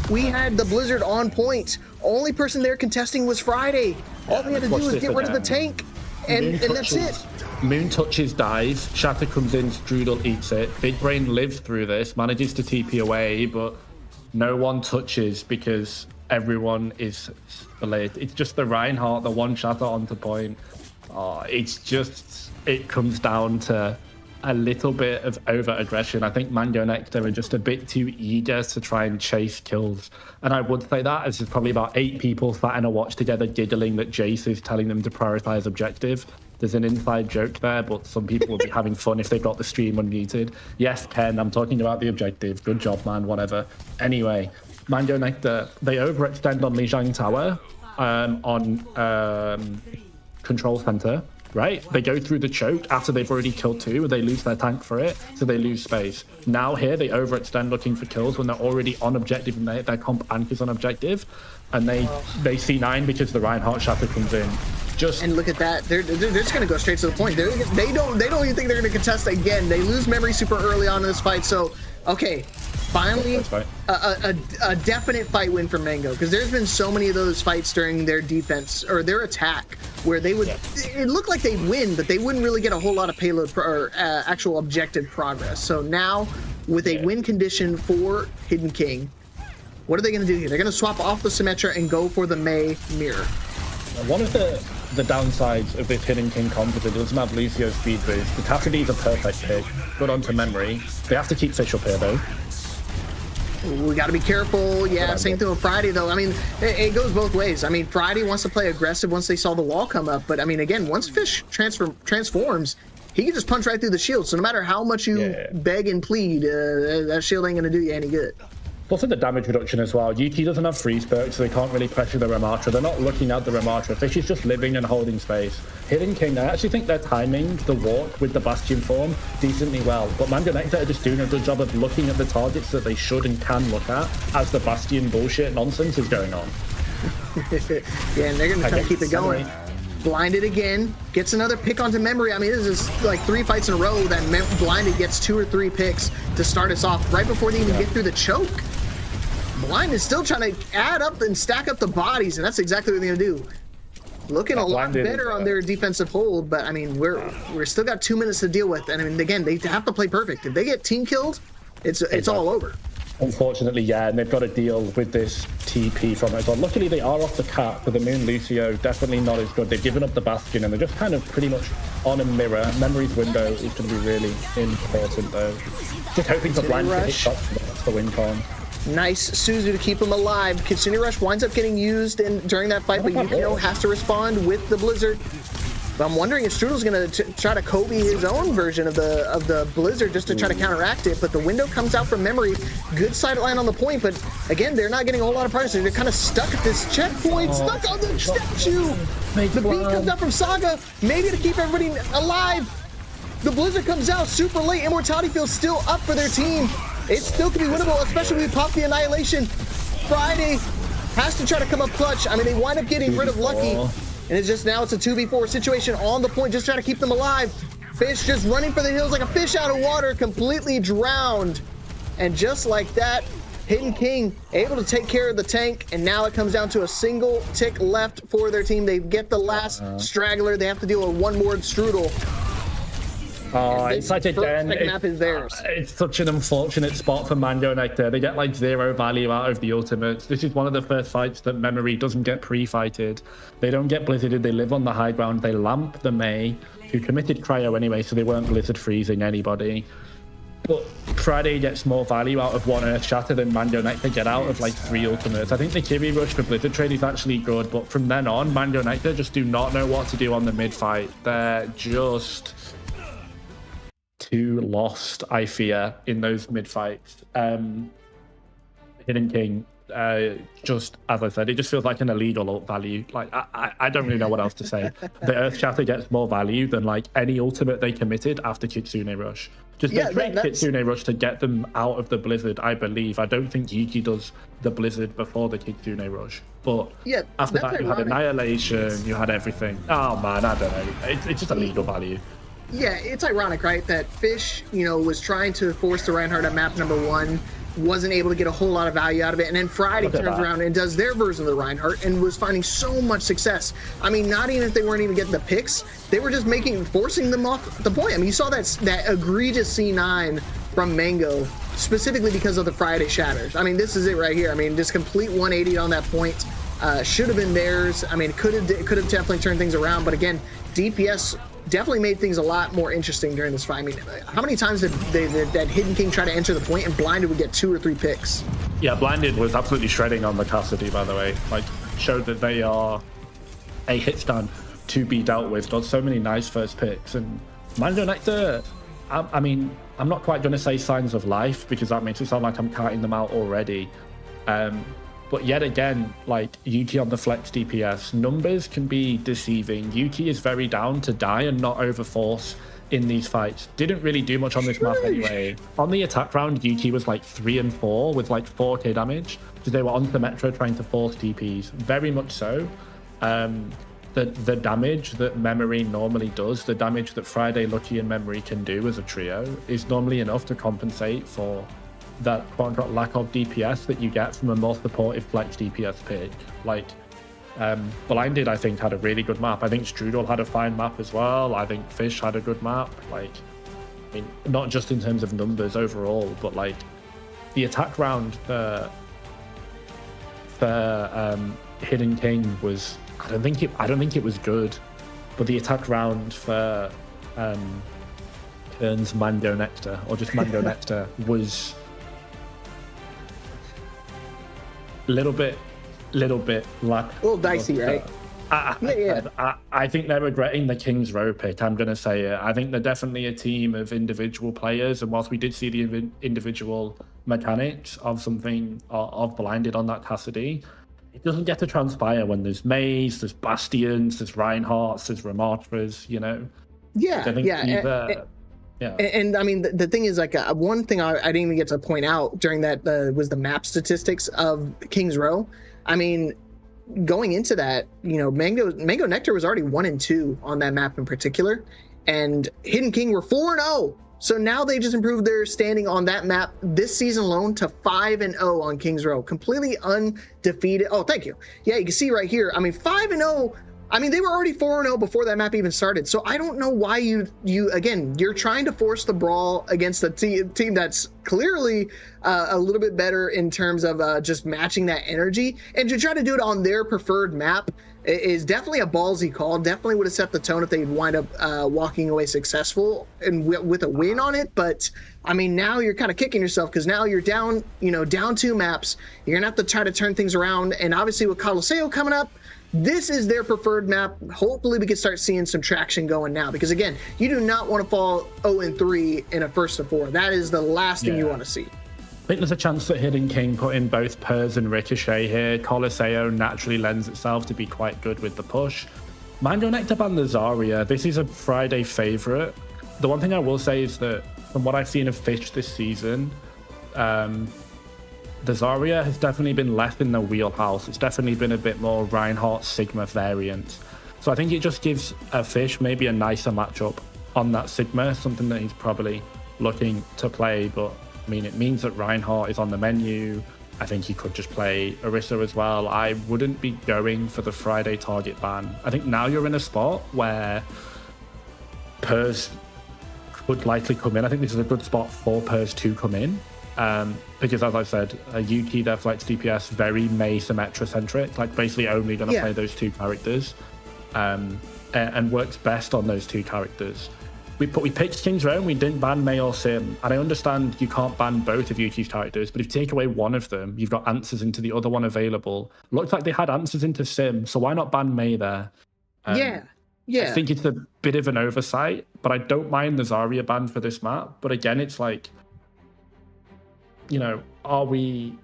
We had the Blizzard on point. Only person there contesting was Friday. All we had to do was get rid of the tank, and that's it. Moon touches, dies. Shatter comes in, Strudel eats it. Big Brain lives through this, manages to TP away, but no one touches because everyone is delayed. It's just the Reinhardt, the one Shatter onto point. Oh, it comes down to a little bit of over-aggression. I think Mando Nectar are just a bit too eager to try and chase kills. And I would say that as there's probably about 8 people sat in a watch together giggling that Jace is telling them to prioritize objective. There's an inside joke there, but some people will be having fun if they've got the stream unmuted. Yes, Ken, I'm talking about the objective. Good job, man, whatever. Anyway, Mando Nectar, they overextend on Lijiang Tower on Control Center, right? They go through the choke after they've already killed 2, they lose their tank for it, so they lose space. Now here, they overextend looking for kills when they're already on objective and their comp anchors on objective, and they C9 because the Reinhardt Shatter comes in. And look at that. They're just going to go straight to the point. They don't even think they're going to contest again. They lose memory super early on in this fight. So, okay, finally a definite fight win for Mango, because there's been so many of those fights during their defense or their attack where they would it looked like they'd win, but they wouldn't really get a whole lot of payload or actual objective progress. So now with a win condition for Hidden King, what are they going to do here? They're going to swap off the Symmetra and go for the Mei mirror. One of the downsides of this Hidden King comp is it doesn't have Lucio's speed boost. The Cassidy's a perfect pick. Good onto memory. They have to keep Fish up here though. We got to be careful. Yeah, same thing with Friday though. I mean, it goes both ways. I mean, Friday wants to play aggressive once they saw the wall come up. But I mean, again, once Fish transforms, he can just punch right through the shield. So no matter how much you beg and plead, that shield ain't going to do you any good. Also the damage reduction as well. UT doesn't have freeze perks, so they can't really pressure the Ramatra. They're not looking at the Ramatra. Fish is just living and holding space. Hidden King, I actually think they're timing the walk with the Bastion form decently well. But Mando Nectar are just doing a good job of looking at the targets that they should and can look at as the Bastion bullshit nonsense is going on. Yeah, and they're going to try to keep it going. Blinded again, gets another pick onto Memory. I mean, this is like 3 fights in a row that Blinded gets 2 or 3 picks to start us off right before they even get through the choke. Blind is still trying to add up and stack up the bodies, and that's exactly what they're going to do. Looking a lot better on their defensive hold, but I mean, we're still got 2 minutes to deal with. And I mean, again, they have to play perfect. If they get team killed, it's all over. Unfortunately, yeah, and they've got to deal with this TP from it. But luckily, they are off the cap, but the Moon Lucio definitely not as good. They've given up the Bastion, and they're just kind of pretty much on a mirror. Memory's window is going to be really important, though. Just hoping for Blind to hit shots for the win con. Nice Suzu to keep him alive. Kitsune Rush winds up getting used during that fight, but Yukino has to respond with the Blizzard. But I'm wondering if Strudel's going to try to Kobe his own version of the Blizzard just to try to counteract it. But the window comes out from Memory. Good sideline on the point, but again, they're not getting a whole lot of progress. They're kind of stuck at this checkpoint, stuck on the statue. The beat comes out from Saga, maybe to keep everybody alive. The Blizzard comes out super late. Immortality feels still up for their team. It still can be winnable, especially when we pop the Annihilation. Friday has to try to come up clutch. I mean, they wind up getting rid of Lucky. And it's just now it's a 2v4 situation on the point, just trying to keep them alive. Fish just running for the hills like a fish out of water, completely drowned. And just like that, Hidden King able to take care of the tank. And now it comes down to a single tick left for their team. They get the last straggler. They have to deal with one more Strudel. It's such a map is theirs. It's such an unfortunate spot for Mando Nectar. They get like 0 value out of the ultimates. This is one of the first fights that Memory doesn't get pre-fighted. They don't get blizzarded. They live on the high ground. They lamp the Mei, who committed cryo anyway, so they weren't blizzard freezing anybody. But Friday gets more value out of one Earth Shatter than Mando Nectar get out of like 3 ultimates. I think the Kiri rush for blizzard trade is actually good, but from then on, Mando Nectar just do not know what to do on the mid fight. They're just too lost, I fear, in those mid fights. Hidden King, just as I said, it just feels like an illegal ult value. Like I don't really know what else to say. The Earth Shatter gets more value than like any ultimate they committed after Kitsune Rush. Just they trade Kitsune Rush to get them out of the Blizzard, I believe. I don't think Yuki does the Blizzard before the Kitsune Rush. But after that, you had Annihilation, you had everything. Oh man, I don't know. It's just illegal value. Yeah, it's ironic, right? That Fish, was trying to force the Reinhardt at map number 1, wasn't able to get a whole lot of value out of it, and then Friday turns around and does their version of the Reinhardt and was finding so much success. I mean, not even if they weren't even getting the picks, they were just forcing them off the point. I mean, you saw that egregious C9 from Mango, specifically because of the Friday shatters. I mean, this is it right here. I mean, just complete 180 on that point. Should have been theirs. I mean, could have definitely turned things around, but again, DPS definitely made things a lot more interesting during this fight. I mean, how many times did that Hidden King try to enter the point and Blinded would get 2 or 3 picks? Yeah, Blinded was absolutely shredding on the Cassidy, by the way. Like, showed that they are a hit stand to be dealt with. Got so many nice first picks. And Mando Nectar, I mean, I'm not quite going to say signs of life because that makes it sound like I'm counting them out already. But yet again, like UT on the flex DPS, numbers can be deceiving. UT is very down to die and not overforce in these fights. Didn't really do much on this map anyway. On the attack round, UT was like 3 and 4 with like 4k damage. So they were on the Metro trying to force DPs. Very much so. The damage that Memory normally does, the damage that Friday, Lucky, and Memory can do as a trio is normally enough to compensate for that quote-unquote lack of DPS that you get from a more supportive flex DPS pick. Like, Blinded, I think, had a really good map. I think Strudel had a fine map as well. I think Fish had a good map. Like, I mean, not just in terms of numbers overall, but like the attack round for Hidden King was, I don't think it was good, but the attack round for Kern's Mando Nectar, or just Mando Nectar, was little bit a little dicey, right? I think they're regretting the Kings Row pick. I'm going to say it. I think they're definitely a team of individual players. And whilst we did see the individual mechanics of something of Blinded on that Cassidy, it doesn't get to transpire when there's Maze, there's Bastions, there's Reinhardts, there's Ramatras, you know? Yeah, I think yeah. And I mean, the thing is, like, one thing I didn't even get to point out during that was the map statistics of Kings Row. I mean, going into that, you know, Mango Nectar was already 1-2 on that map in particular, and Hidden King were 4-0. So now they just improved their standing on that map this season alone to 5-0 on Kings Row, completely undefeated. Oh, thank you. Yeah, you can see right here. I mean, 5-0. I mean, they were already 4-0 before that map even started. So I don't know why you're trying to force the brawl against a team that's clearly a little bit better in terms of just matching that energy, and to try to do it on their preferred map is definitely a ballsy call. Definitely would have set the tone if they'd wind up walking away successful and with a win on it. But I mean, now you're kind of kicking yourself because now you're down 2 maps. You're gonna have to try to turn things around, and obviously with Colosseo coming up, this is their preferred map. Hopefully we can start seeing some traction going now, because again, you do not want to fall 0-3 in a first to 4. That is the last thing you want to see. I think there's a chance that Hidden King put in both Pers and Ricochet here. Colosseo naturally lends itself to be quite good with the push. Mango Nectar banned the Zarya. This is a Friday favorite. The one thing I will say is that from what I've seen of Fish this season, the Zarya has definitely been less in the wheelhouse. It's definitely been a bit more Reinhardt Sigma variant. So I think it just gives a Fish maybe a nicer matchup on that Sigma, something that he's probably looking to play. But I mean, it means that Reinhardt is on the menu. I think he could just play Orisa as well. I wouldn't be going for the Friday target ban. I think now you're in a spot where Pers could likely come in. I think this is a good spot for Pers to come in. Because as I said, Yuki, their flex DPS, very Mei Symmetra centric, like basically only going to play those 2 characters, and works best on those 2 characters. We picked King's Row, we didn't ban Mei or Sim, and I understand you can't ban both of Yuki's characters, but if you take away one of them, you've got answers into the other one available. Looks like they had answers into Sim, so why not ban Mei there? Yeah. I think it's a bit of an oversight, but I don't mind the Zarya ban for this map. But again, it's like, you know, are we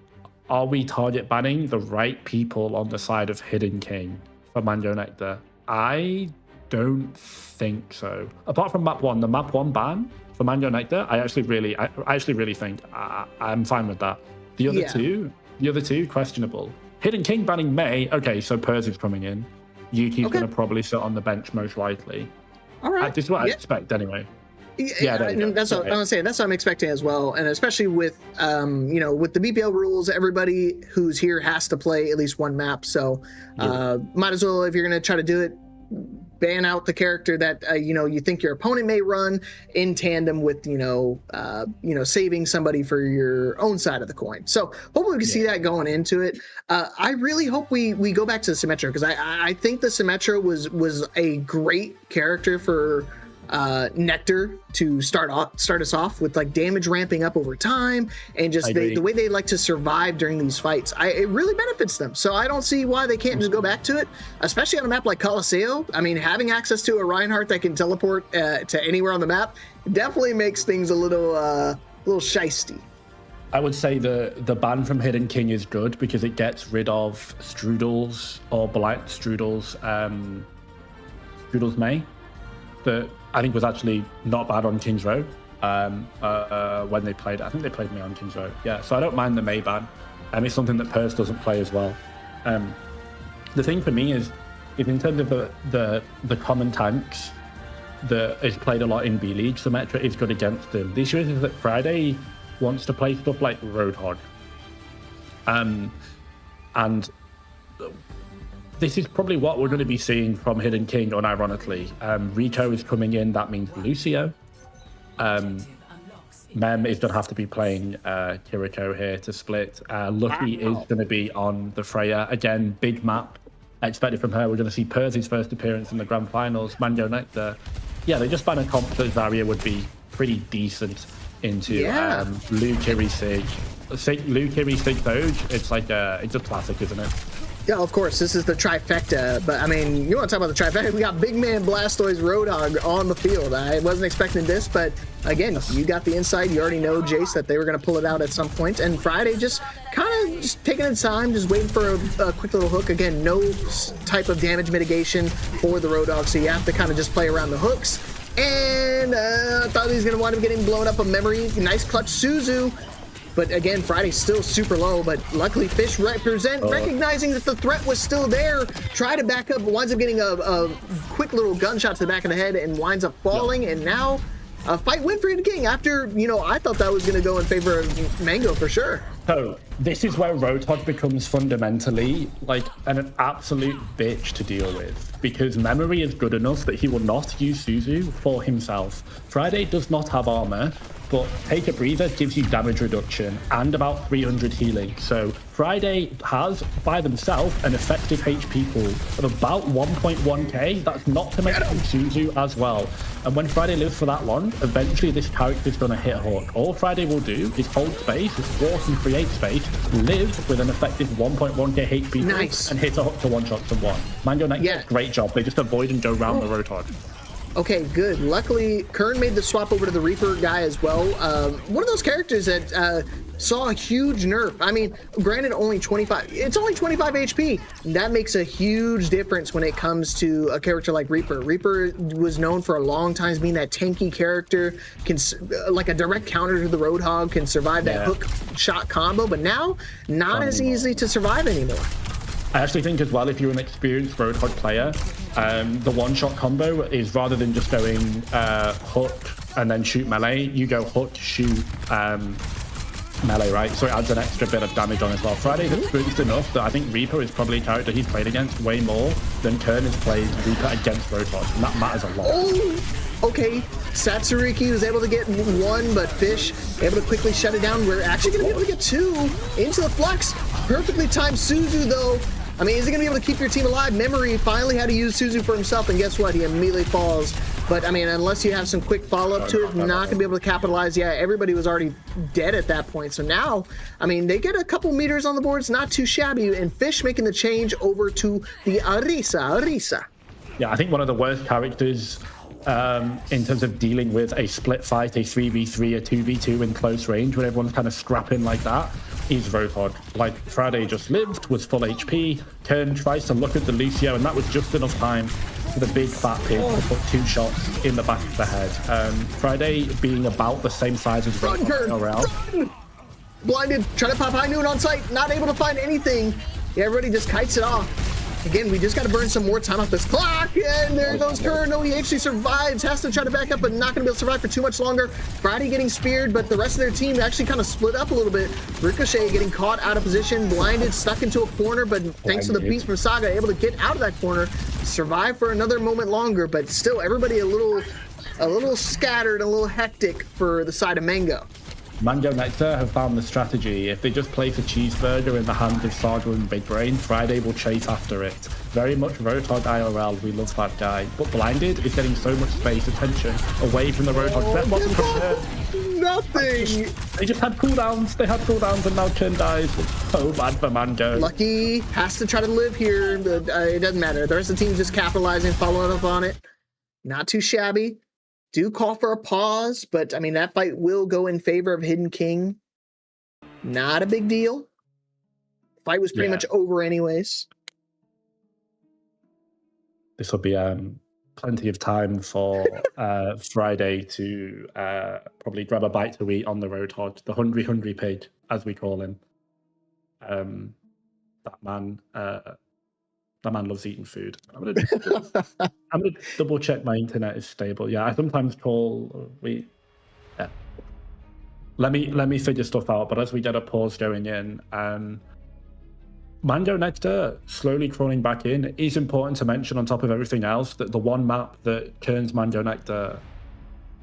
target banning the right people on the side of Hidden King for Mango Nectar? I don't think so. Apart from map 1, the map 1 ban for Mango Nectar, I actually really think I'm fine with that. The other two, questionable. Hidden King banning Mei, okay, so Pers is coming in. Yuki's going to probably sit on the bench most likely. All right. This is what I expect anyway. Yeah, that's what I'm saying. That's what I'm expecting as well, and especially with with the BPL rules, everybody who's here has to play at least one map. So might as well, if you're going to try to do it, ban out the character that you think your opponent may run in tandem with saving somebody for your own side of the coin. So hopefully we can see that going into it. I really hope we go back to the Symmetra, because I think the Symmetra was a great character for Nectar to start us off with, like, damage ramping up over time, and just the way they like to survive during these fights. It really benefits them. So I don't see why they can't just go back to it, especially on a map like Colosseo. I mean, having access to a Reinhardt that can teleport to anywhere on the map definitely makes things a little shisty. I would say the ban from Hidden King is good because it gets rid of Strudel's or Blight Strudel's May. That I think was actually not bad on King's Row when they played. I think they played Mei on King's Row. Yeah, so I don't mind the Mei ban, and it's something that Pers doesn't play as well. The thing for me is in terms of the common tanks that is played a lot in B League, Symmetra is good against them. The issue is that Friday wants to play stuff like Roadhog, and this is probably what we're going to be seeing from Hidden King, unironically. Rico is coming in, that means Lucio. Mem is going to have to be playing Kiriko here to split. Lucky is going to be on the Freya. Again, big map expected from her. We're going to see Perzy's first appearance in the Grand Finals. Mango Nectar. Yeah, they just ban a comp that Zarya would be pretty decent into. Lu Kiri Sig. Lu Kiri Sig Doge, it's a classic, isn't it? Yeah, of course, this is the trifecta, but I mean, you want to talk about the trifecta? We got big man Blastoise Roadhog on the field. I wasn't expecting this, but again, you got the insight. You already know, Jace, that they were going to pull it out at some point, and Friday just kind of just taking its time, just waiting for a quick little hook. Again, no type of damage mitigation for the Roadhog, so you have to kind of just play around the hooks. And I thought he was going to wind up getting blown up a memory. Nice clutch Suzu. But again, Friday's still super low, but luckily Fish recognizing that the threat was still there, try to back up, winds up getting a quick little gunshot to the back of the head and winds up falling, and now a fight win for Hidden King after, I thought that was going to go in favor of Mango for sure. So this is where Roadhog becomes fundamentally like an absolute bitch to deal with, because Memory is good enough that he will not use Suzu for himself. Friday does not have armor, but Take a Breather gives you damage reduction and about 300 healing. So Friday has, by themselves, an effective HP pool of about 1.1k. That's not to mention Suzu as well. And when Friday lives for that long, eventually this character is going to hit Hook. All Friday will do is hold space, thwart and create space, live with an effective 1.1k HP pool, nice, and hit a Hook to one-shot someone. Mango Nectar, great job. They just avoid and go around the Roadhog. Okay, good. Luckily, Kern made the swap over to the Reaper guy as well. One of those characters that saw a huge nerf. I mean, granted, only 25. It's only 25 HP. That makes a huge difference when it comes to a character like Reaper. Reaper was known for a long time as being that tanky character, like a direct counter to the Roadhog, can survive that hook shot combo, but now, not as easy to survive anymore. I actually think as well, if you're an experienced Roadhog player, the one-shot combo is, rather than just going hook and then shoot melee, you go hook, shoot melee, right? So it adds an extra bit of damage on as well. Friday's experienced enough that I think Reaper is probably a character he's played against way more than Kern has played Reaper against Roadhog, and that matters a lot. Oh, okay. Satsuriki was able to get one, but Fish able to quickly shut it down. We're actually going to be able to get two into the flex. Perfectly timed Suzu, though. I mean, is he going to be able to keep your team alive? Memory finally had to use Suzu for himself, and guess what? He immediately falls. But, I mean, unless you have some quick follow-up to it, not going to be able to capitalize. Yeah, everybody was already dead at that point. So now, I mean, they get a couple meters on the board. It's not too shabby. And Fish making the change over to the Arisa. Yeah, I think one of the worst characters in terms of dealing with a split fight, a 3v3, a 2v2 in close range, when everyone's kind of scrapping like that, is Roadhog. Like, Friday just lived, was full HP. Kern tries to look at the Lucio, and that was just enough time for the big fat pig to put two shots in the back of the head. Friday being about the same size as Roadhog. Blinded, trying to pop High Noon on site, not able to find anything. Yeah, everybody just kites it off. Again, we just got to burn some more time off this clock, and there goes Kern. No, he actually survives. Has to try to back up, but not going to be able to survive for too much longer. Friday getting speared, but the rest of their team actually kind of split up a little bit. Ricochet getting caught out of position, blinded, stuck into a corner, but thanks to the beat from Saga, able to get out of that corner, survive for another moment longer, but still everybody a little scattered, a little hectic for the side of Mango. Mango Nectar have found the strategy. If they just place a cheeseburger in the hands of Saga and Big Brain, Friday will chase after it. Very much Roadhog IRL, we love that guy. But Blinded is getting so much space, attention, away from the Roadhog. Nothing! They just had cooldowns. They had cooldowns, and now Kern dies. It's so bad for Mango. Lucky has to try to live here, but it doesn't matter. The rest of the team just capitalizing, following up on it. Not too shabby. Do call for a pause, but I mean, that fight will go in favor of Hidden King. Not a big deal. Fight was pretty much over anyways. This will be plenty of time for Friday to probably grab a bite to eat on the Roadhog, the hungry pig, as we call him. That man loves eating food. I'm gonna double check my internet is stable. Yeah, I sometimes call Let me figure stuff out. But as we get a pause going in, Mango Nectar slowly crawling back in. It is important to mention, on top of everything else, that the one map that Kern's Mango Nectar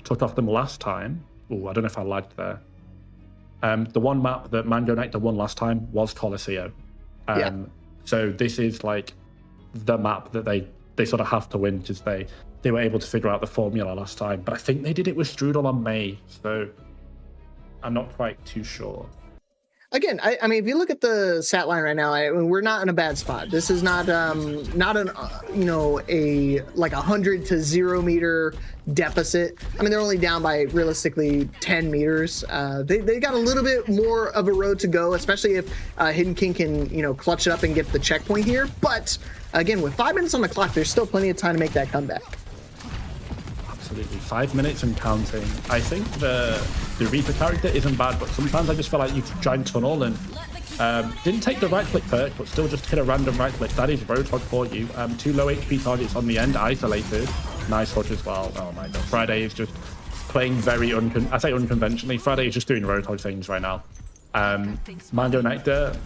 took off them last time. Oh, I don't know if I lagged there. The one map that Mango Nectar won last time was Colosseo. So this is like the map that they sort of have to win, because they were able to figure out the formula last time. But I think they did it with Strudel on May, so I'm not quite too sure. again, I mean, if you look at the stat line right now, we're not in a bad spot. This is not not an a like 100 to 0 meter deficit. I mean, they're only down by realistically 10 meters. They got a little bit more of a road to go, especially if Hidden King can clutch it up and get the checkpoint here. But again, with 5 minutes on the clock, there's still plenty of time to make that comeback. Absolutely, 5 minutes and counting. I think the Reaper character isn't bad, but sometimes I just feel like you could try and tunnel and didn't take the right click perk, but still just hit a random right click. That is Roadhog for you. 2 low HP targets on the end, isolated. Nice hodge as well. Oh my god, Friday is just playing very unconventionally. Friday is just doing Roadhog things right now. Mando Nectar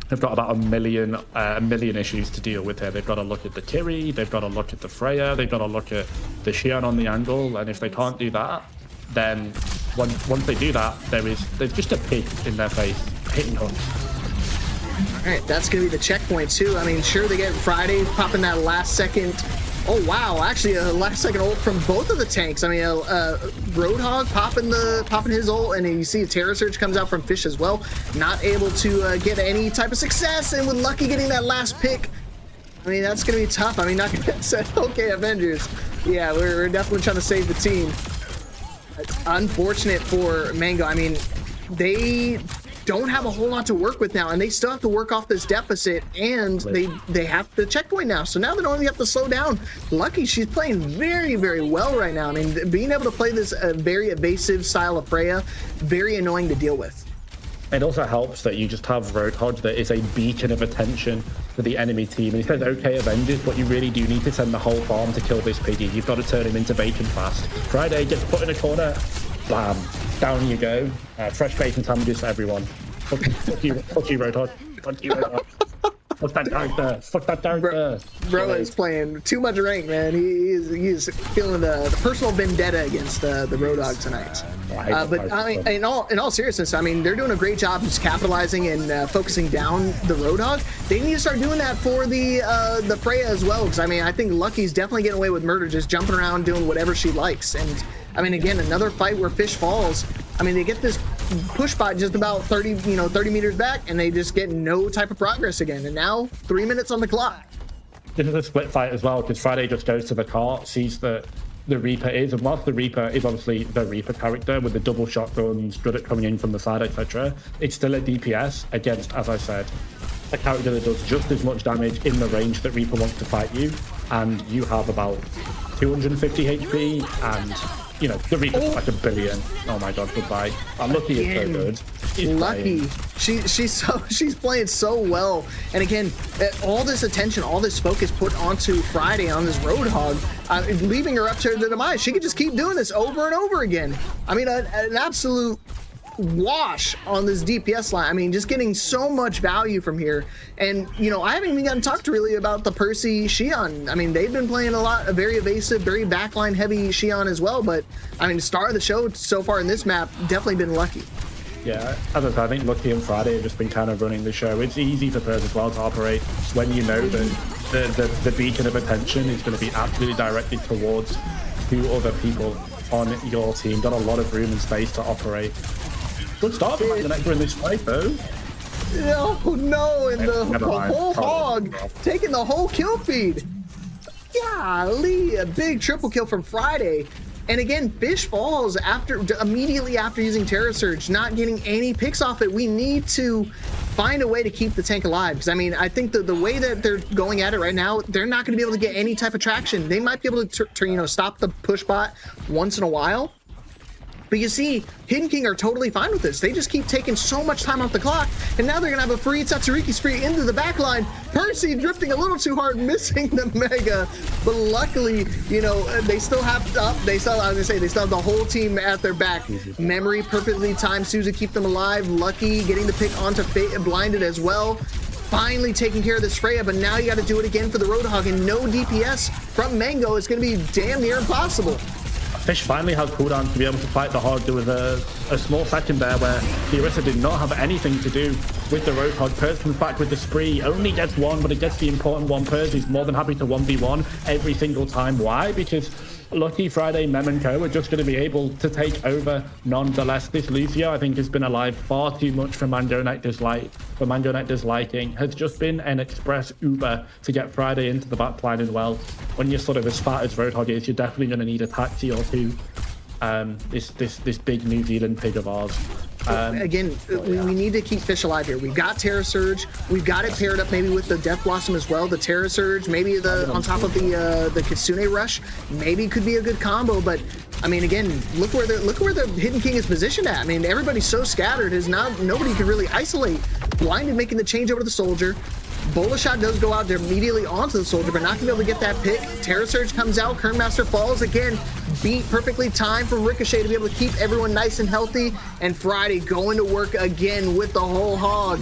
have got about a million issues to deal with here. They've got to look at the Tiri, they've got to look at the Freya, they've got to look at the Xion on the angle, and if they can't do that, then once they do that, there's just a pig in their face, hitting hunts. All right, that's going to be the checkpoint too. I mean, sure, they get Friday popping that last second. Oh wow, actually a last second ult from both of the tanks. I mean, Roadhog popping his ult, and you see a Terra Surge comes out from Fish as well. Not able to get any type of success, and with Lucky getting that last pick, I mean, that's going to be tough. I mean, not going to say, okay, Avengers. Yeah, we're definitely trying to save the team. It's unfortunate for Mango. I mean, they don't have a whole lot to work with now, and they still have to work off this deficit, and they have the checkpoint now. So now they don't only have to slow down. Lucky, she's playing very, very well right now. I mean, being able to play this very evasive style of Freya, very annoying to deal with. It also helps that you just have Roadhog that is a beacon of attention for the enemy team. And he says, okay, Avengers, but you really do need to send the whole farm to kill this piggy. You've got to turn him into bacon fast. Friday gets put in a corner. Blam. Down you go. Fresh bacon sandwiches for everyone. Fuck you, Roadhog. Fuck you, Roadhog. Fuck that character. Fuck that character. Bro is playing too much rank, man. He's feeling the personal vendetta against the Roadhog tonight. But I mean, in all seriousness, I mean, they're doing a great job just capitalizing and focusing down the Roadhog. They need to start doing that for the Freya as well, because I mean, I think Lucky's definitely getting away with murder, just jumping around doing whatever she likes. And I mean, again, another fight where Fish falls. I mean, they get this push bot just about 30 meters back, and they just get no type of progress again. And now 3 minutes on the clock. This is a split fight as well, because Friday just goes to the cart, sees that the Reaper is, and whilst the Reaper is obviously the Reaper character with the double shotguns, good at coming in from the side, etc., it's still a DPS against, as I said, a character that does just as much damage in the range that Reaper wants to fight you, and you have about 250 HP, and the Reaper's like a billion. Oh my god, goodbye. Lucky is so good. Lucky, she's playing so well, and again, all this attention, all this focus put onto Friday on this Roadhog, leaving her up to the demise. She could just keep doing this over and over again. I mean, an absolute wash on this DPS line. I mean, just getting so much value from here. And I haven't even gotten talked really about the Percy Xion. I mean, they've been playing a very evasive, very backline heavy Xion as well, but I mean, star of the show so far in this map, definitely been Lucky. Yeah, as I said, I think Lucky and Friday have just been kind of running the show. It's easy for Pers as well to operate when you know that the beacon of attention is going to be absolutely directed towards 2 other people on your team. Got a lot of room and space to operate. Good start for the Nectar in this fight, though. No, and the whole hog taking the whole kill feed. Golly, a big triple kill from Friday. And again, Fish falls immediately after using Terra Surge, not getting any picks off it. We need to find a way to keep the tank alive, because I mean, I think the way that they're going at it right now, they're not going to be able to get any type of traction. They might be able to stop the push bot once in a while. But you see, Hidden King are totally fine with this. They just keep taking so much time off the clock, and now they're going to have a free Tatsuriki spree into the backline. Percy drifting a little too hard, missing the Mega. But luckily, they still have the whole team at their back. Memory perfectly timed Suzu keep them alive. Lucky getting the pick onto Blinded as well. Finally taking care of this Freya, but now you got to do it again for the Roadhog, and no DPS from Mango is going to be damn near impossible. Fish finally has cooldown to be able to fight the Hog. There was a small second there where the Orisa did not have anything to do with the Roadhog. Pers comes back with the spree, only gets one, but it gets the important one. Pers is more than happy to 1v1 every single time. Why? Because Lucky, Friday, Mem and Co are just going to be able to take over nonetheless. This Lucio, I think, has been alive far too much for Mando Nectar's liking. Has just been an express Uber to get Friday into the backline as well. When you're sort of as fat as Roadhog is, you're definitely going to need a taxi or two. This big New Zealand pig of ours. We need to keep fish alive here. We've got Terra Surge. We've got it paired up maybe with the Death Blossom as well. The Terra Surge, maybe on top of the Kitsune Rush, maybe could be a good combo. But I mean, again, look where the Hidden King is positioned at. I mean, everybody's so scattered. Nobody can really isolate. Blinded making the change over to the Soldier. Bola Shot does go out there immediately onto the Soldier, but not gonna be able to get that pick. Terra Surge comes out, Kernmaster falls again, beat perfectly timed for Ricochet to be able to keep everyone nice and healthy, and Friday going to work again with the whole hog.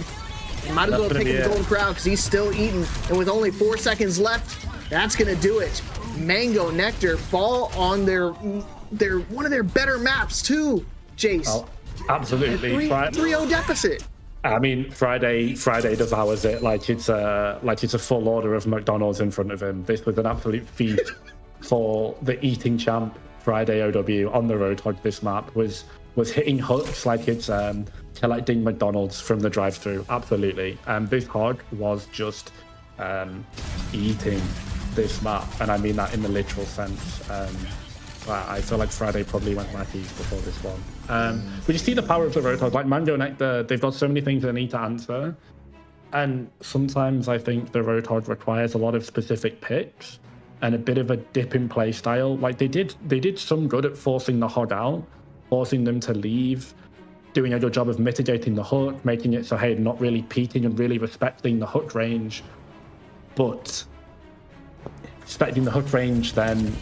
Might as well pick up the Golden Crown because he's still eating, and with only 4 seconds left, that's gonna do it. Mango Nectar fall on their one of their better maps too, Jace. Oh, absolutely. 3-0 deficit. I mean, Friday devours it like it's a full order of McDonald's in front of him. This was an absolute feast for the eating champ. Friday OW on the Roadhog. This map was hitting hooks like it's collecting McDonald's from the drive-through. Absolutely. And this hog was just eating this map, and I mean that in the literal sense. I feel like Friday probably went Mackies before this one. But you see the power of the Roadhog. Like Mango Nectar, they've got so many things they need to answer. And sometimes I think the Roadhog requires a lot of specific picks and a bit of a dip in play style. Like they did some good at forcing the hog out, forcing them to leave, doing a good job of mitigating the hook, making it so, hey, not really peeking and really respecting the hook range. But respecting the hook range then,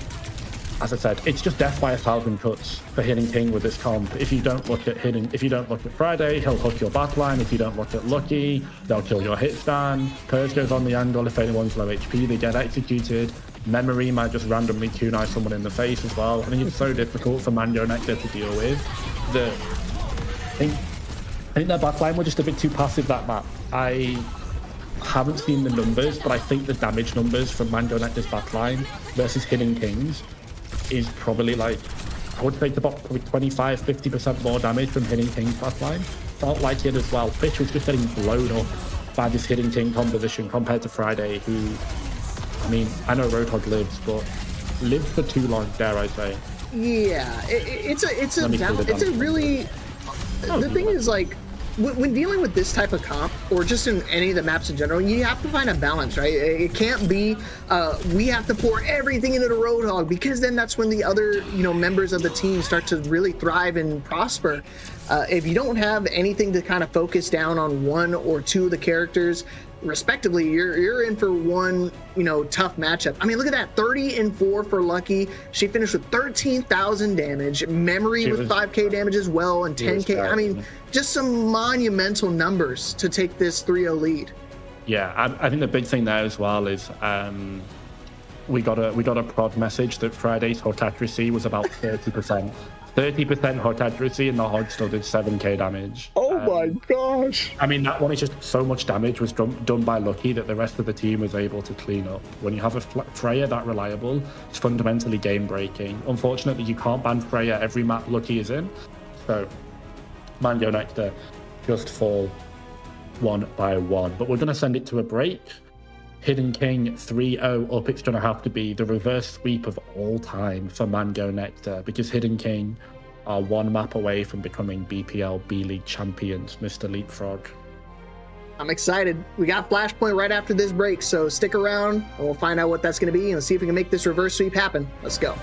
as I said, it's just death by 1,000 cuts for Hidden King with this comp. If you don't look at Friday, he'll hook your backline. If you don't look at Lucky, they'll kill your hit stand. Purge goes on the angle. If anyone's low HP, they get executed. Memory might just randomly kunai someone in the face as well. I think it's so difficult for Mango Nectar to deal with. I think their backline were just a bit too passive that map. I haven't seen the numbers, but I think the damage numbers from Mango Nectar's backline versus Hidden King's is probably like, I would think about probably 25-50% more damage from Hidden King's backline. Felt like it as well. Fish was just getting blown up by this Hidden King composition compared to Friday, who, I mean, I know Roadhog lives, but lived for too long, dare I say. Yeah, it's a really, the thing is, like, when dealing with this type of comp, or just in any of the maps in general, you have to find a balance, right? It can't be, we have to pour everything into the Roadhog, because then that's when the other, members of the team start to really thrive and prosper. If you don't have anything to kind of focus down on one or two of the characters, respectively, you're in for one, tough matchup. I mean, look at that, 30-4 for Lucky. She finished with 13,000 damage. Memory with 5k damage as well, and 10k. I mean, just some monumental numbers to take this 3-0 lead. Yeah, I think the big thing there as well is we got a prod message that Friday's hook accuracy was about 30%. 30% hook accuracy, and the hog still did 7k damage. Oh my gosh. I mean, that one is just so much damage was done by Lucky that the rest of the team was able to clean up. When you have a Freya that reliable, it's fundamentally game breaking. Unfortunately, you can't ban Freya every map Lucky is in. So, Mango Nectar just fall one by one. But we're going to send it to a break. Hidden King 3-0 up. It's going to have to be the reverse sweep of all time for Mango Nectar, because Hidden King are one map away from becoming BPL B-League champions, Mr. Leapfrog. I'm excited. We got Flashpoint right after this break, so stick around and we'll find out what that's going to be and see if we can make this reverse sweep happen. Let's go.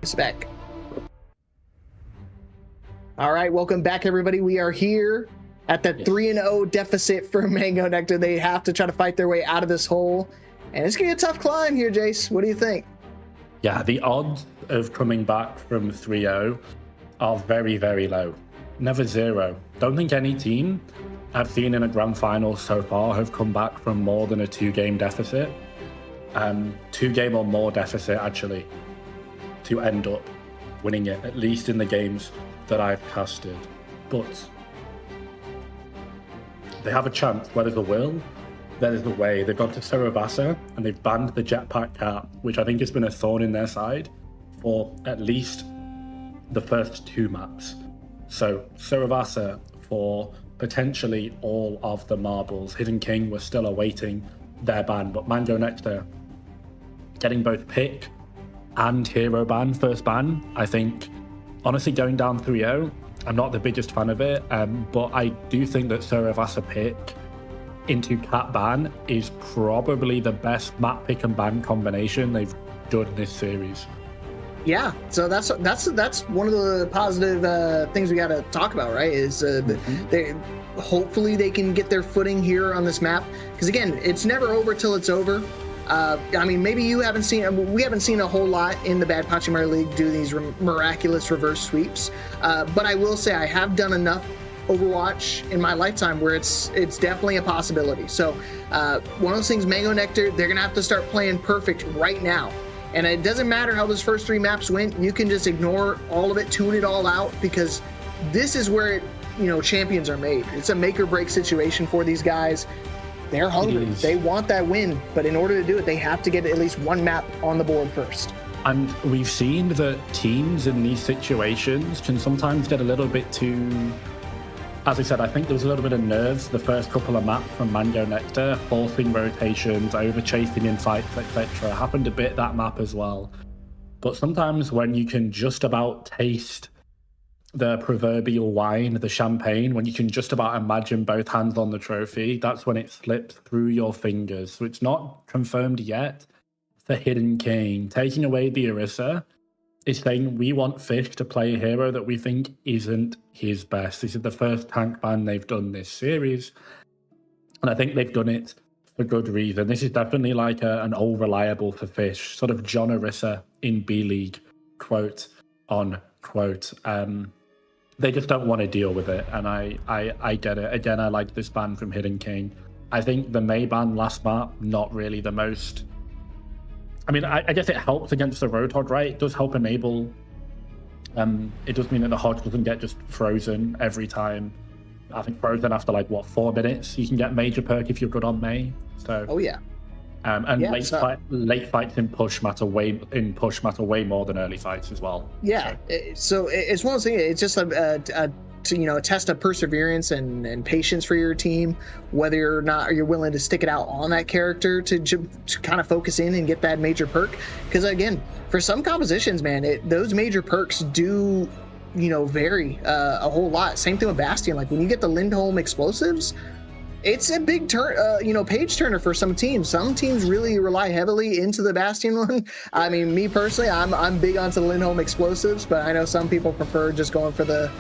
Respect. All right, welcome back, everybody. We are here at the 3-0 deficit for Mango Nectar. They have to try to fight their way out of this hole, and it's gonna be a tough climb here, Jace. What do you think? Yeah, the odds of coming back from 3-0 are very, very low. Never zero. Don't think any team I've seen in a grand final so far have come back from more than a 2-game deficit. 2-game or more deficit, actually, to end up winning it, at least in the games that I've casted. But they have a chance. Where there's a will, there is a way. They've gone to Saravasa and they've banned the jetpack cap, which I think has been a thorn in their side for at least the first 2 maps. So Saravasa for potentially all of the marbles. Hidden King was still awaiting their ban, but Mango Nectar getting both pick and hero ban, first ban, I think. Honestly, going down 3-0, I'm not the biggest fan of it, but I do think that Saravasa pick into cat ban is probably the best map pick and ban combination they've done this series. Yeah, so that's one of the positive things we got to talk about, right? Is hopefully they can get their footing here on this map, because again, it's never over till it's over. I mean, maybe we haven't seen a whole lot in the bad Pachimari League do these miraculous reverse sweeps, but I will say I have done enough Overwatch in my lifetime where it's definitely a possibility. So one of those things, Mango Nectar, they're gonna have to start playing perfect right now. And it doesn't matter how those first 3 maps went. You can just ignore all of it, tune it all out, because this is where champions are made. It's a make or break situation for these guys. They're hungry. They want that win, but in order to do it, they have to get at least 1 map on the board first. And we've seen that teams in these situations can sometimes get a little bit too... As I said, I think there was a little bit of nerves the first couple of maps from Mango Nectar, forcing rotations, over-chasing in fights, etc. Happened a bit that map as well. But sometimes when you can just about taste the proverbial wine, the champagne, when you can just about imagine both hands on the trophy, that's when it slips through your fingers. So it's not confirmed yet. The Hidden King taking away the Orisa is saying we want Fish to play a hero that we think isn't his best. This is the first tank ban they've done this series, and I think they've done it for good reason. This is definitely like an old reliable for Fish, sort of John Orisa in B League, quote on quote. They just don't want to deal with it, and I get it. Again, I like this ban from Hidden King. I think the May ban last map, not really the most... I mean, I guess it helps against the Roadhog, right? It does help enable... it does mean that the Hodge doesn't get just frozen every time. I think frozen after, 4 minutes? You can get major perk if you're good on May. So... Oh, yeah. And yeah, late fights in push matter way more than early fights as well. Yeah, so it's one of those things. It's just a test of perseverance and patience for your team, whether or not you're willing to stick it out on that character to kind of focus in and get that major perk. Because again, for some compositions, man, those major perks do vary a whole lot. Same thing with Bastion. Like when you get the Lindholm explosives, it's a big page turner for some teams. Some teams really rely heavily into the Bastion one. I mean, me personally, I'm big onto the Lindholm explosives, but I know some people prefer just going for the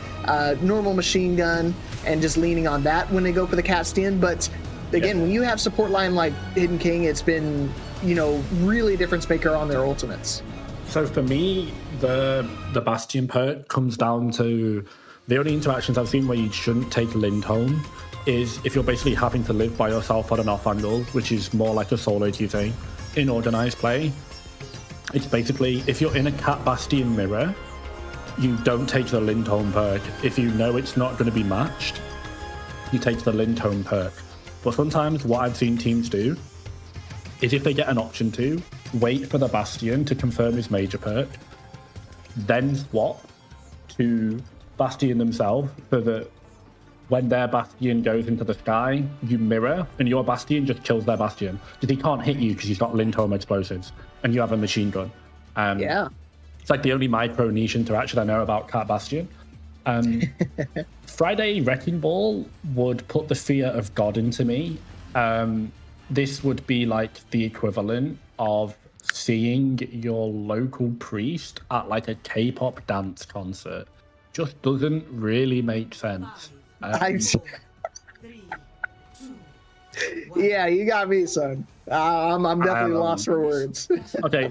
normal machine gun and just leaning on that when they go for the Castian. But again, when you have support line like Hidden King, it's been really a difference maker on their ultimates. So for me, the Bastion perk comes down to the only interactions I've seen where you shouldn't take Lindholm is if you're basically having to live by yourself on an off angle, which is more like a solo queue thing. In organized play, it's basically if you're in a Cat Bastion mirror, you don't take the Lindholm perk. If you know it's not going to be matched, you take the Lindholm perk. But sometimes what I've seen teams do is if they get an option to, wait for the Bastion to confirm his major perk, then swap to Bastion themselves so that when their Bastion goes into the sky, you mirror, and your Bastion just kills their Bastion. Because he can't hit you because he's got Lindholm explosives, and you have a machine gun. Yeah. It's like the only micro niche interaction I know about Cat Bastion. Friday Wrecking Ball would put the fear of God into me. This would be like the equivalent of seeing your local priest at like a K-pop dance concert just doesn't really make sense. Yeah, you got me, son. I'm definitely lost for words. Okay,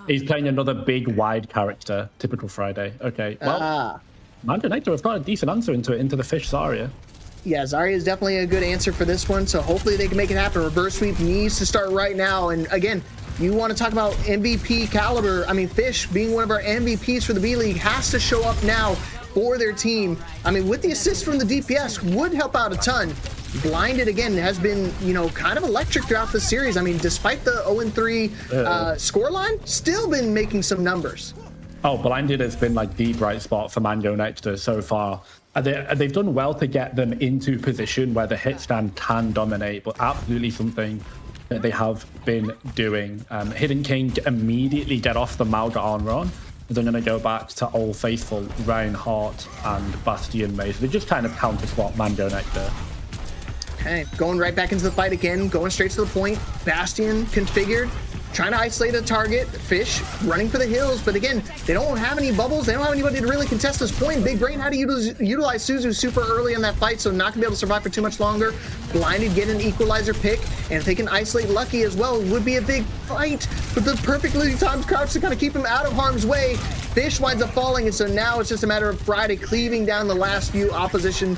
he's playing another big wide character. Typical Friday. Okay, well, Mando Nectar have got a decent answer into the fish Zarya. Yeah, Zarya is definitely a good answer for this one, so hopefully they can make it happen. Reverse sweep needs to start right now, and again, you want to talk about MVP caliber. I mean, Fish being one of our MVPs for the B League has to show up now for their team. I mean, with the assist from the DPS would help out a ton. Blinded, again, has been, you know, kind of electric throughout the series. I mean, despite the 0-3 scoreline, still been making some numbers. Oh, Blinded has been like the bright spot for Mando Nectar so far. They've done well to get them into position where the hit stand can dominate, but absolutely something that they have been doing. Hidden King immediately get off the Malga run. They're going to go back to Old Faithful, Reinhardt, and Bastion Maze. They just kind of counter swap Mando Nectar. Okay, going right back into the fight again, going straight to the point. Bastion configured, trying to isolate a target. Fish running for the hills, but again, they don't have any bubbles. They don't have anybody to really contest this point. Big Brain had to utilize Suzu super early in that fight, so not gonna be able to survive for too much longer. Blinded, get an equalizer pick, and if they can isolate Lucky as well, it would be a big fight. But the perfectly timed crouch to kind of keep him out of harm's way. Fish winds up falling, and so now it's just a matter of Friday cleaving down the last few opposition,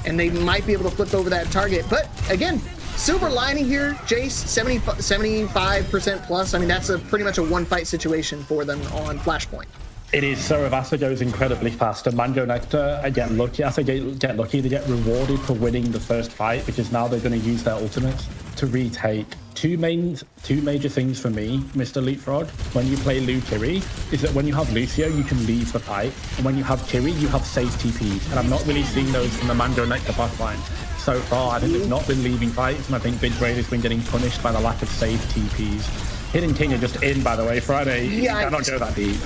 and they might be able to flip over that target. But again, silver lining here, Jace, 75% plus. I mean, that's pretty much a one-fight situation for them on Flashpoint. It is. So Ravassa goes incredibly fast, and Mando Nectar, I get lucky. As they get lucky, they get rewarded for winning the first fight, because now they're going to use their ultimates to retake. Two major things for me, Mr. Leapfrog, when you play Kiri, is that when you have Lucio, you can leave the fight, and when you have Kiri, you have safe TPs, and I'm not really seeing those from the Mando Nectar botline so far. I think they've not been leaving fights, and I think Big Brain has been getting punished by the lack of safe TPs. Hidden King are just in, by the way. Friday, you cannot go that deep.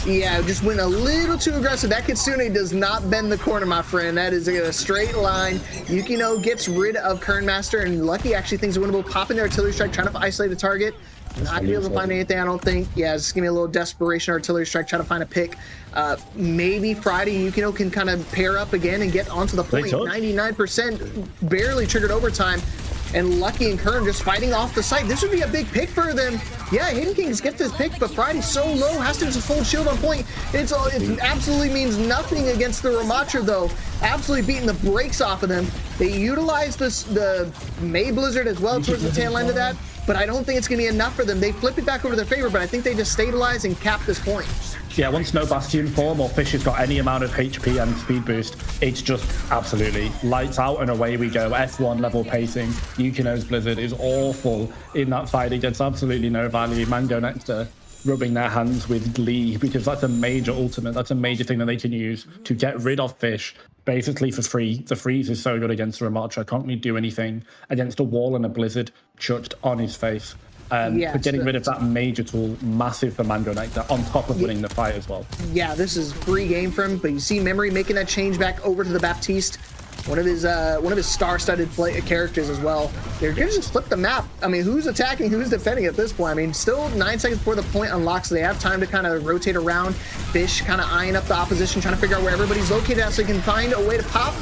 Yeah, just went a little too aggressive. That Kitsune does not bend the corner, my friend. That is a straight line. Yukino gets rid of Kern Master, and Lucky actually thinks it's winnable. Popping their artillery strike, trying to isolate a target. Not gonna be able to find anything, I don't think. Yeah, just give me a little desperation artillery strike, try to find a pick. Maybe Friday and Yukino can kind of pair up again and get onto the point. 99%, barely triggered overtime. And Lucky and Kern just fighting off the site. This would be a big pick for them. Yeah, Hidden Kings get this pick, but Friday's so low, has to just hold shield on point. It absolutely means nothing against the Ramatra, though. Absolutely beating the brakes off of them. They utilize the May Blizzard as well towards the tail end of that, but I don't think it's going to be enough for them. They flip it back over their favor, but I think they just stabilize and cap this point. Yeah, once no Bastion form or Fish has got any amount of HP and speed boost, it's just absolutely lights out and away we go. F1 level pacing. Yukino's Blizzard is awful in that fight. It gets absolutely no value. Mando Nectar rubbing their hands with glee, because that's a major ultimate. That's a major thing that they can use to get rid of Fish basically for free. The freeze is so good against Ramatra. Can't really do anything against a wall and a Blizzard chucked on his face. For getting rid of that major tool, massive for Mando Nectar, on top of winning the fight as well. Yeah, this is free game for him, but you see Memory making that change back over to the Baptiste, one of his star-studded characters as well. They're gonna just flip the map. I mean, who's attacking, who's defending at this point? I mean, still 9 seconds before the point unlocks, so they have time to kind of rotate around. Fish kind of eyeing up the opposition, trying to figure out where everybody's located at so he can find a way to pop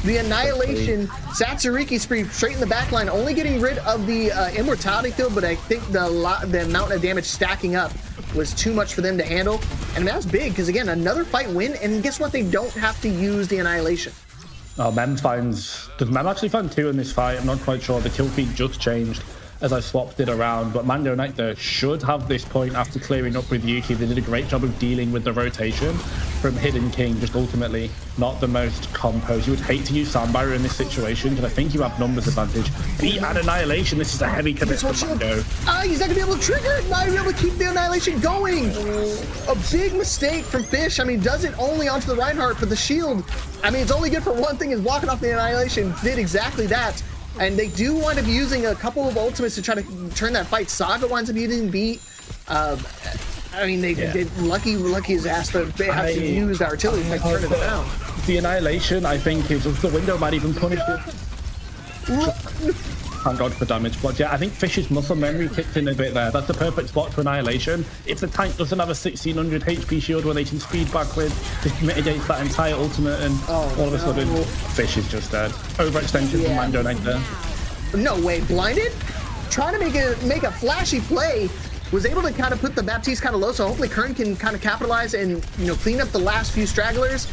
the Annihilation. Satsuriki spree straight in the back line, only getting rid of the Immortality field, but I think the amount of damage stacking up was too much for them to handle. And that was big, because again, another fight win, and guess what? They don't have to use the Annihilation. Oh, does Mem actually find 2 in this fight? I'm not quite sure. The kill feed just changed as I swapped it around, but Mando Nectar should have this point after clearing up with Yuki. They did a great job of dealing with the rotation from Hidden King, just ultimately not the most composed. You would hate to use Soundbarrier in this situation, because I think you have numbers advantage. Beat at Annihilation, this is a heavy commit for Mando. He's not gonna be able to trigger it, not gonna be able to keep the Annihilation going. A big mistake from Fish. I mean, does it only onto the Reinhardt, but the shield, I mean, it's only good for one thing, is blocking off the Annihilation. Did exactly that. And they do wind up using a couple of ultimates to try to turn that fight. Saga winds up getting beat. I mean, they Lucky is asked to have to use the artillery to turn it down. The Annihilation, I think, is the window might even punish it. Thank God for damage spots. Yeah, I think Fish's muscle memory kicked in a bit there. That's the perfect spot to Annihilation. If the tank doesn't have a 1600 HP shield where they can speed back with, this mitigates that entire ultimate, and all of a sudden, Fish is just dead. Overextension from Mando Nectar. No way, blinded? Trying to make a flashy play. Was able to kind of put the Baptiste kind of low, so hopefully Kern can kind of capitalize and clean up the last few stragglers.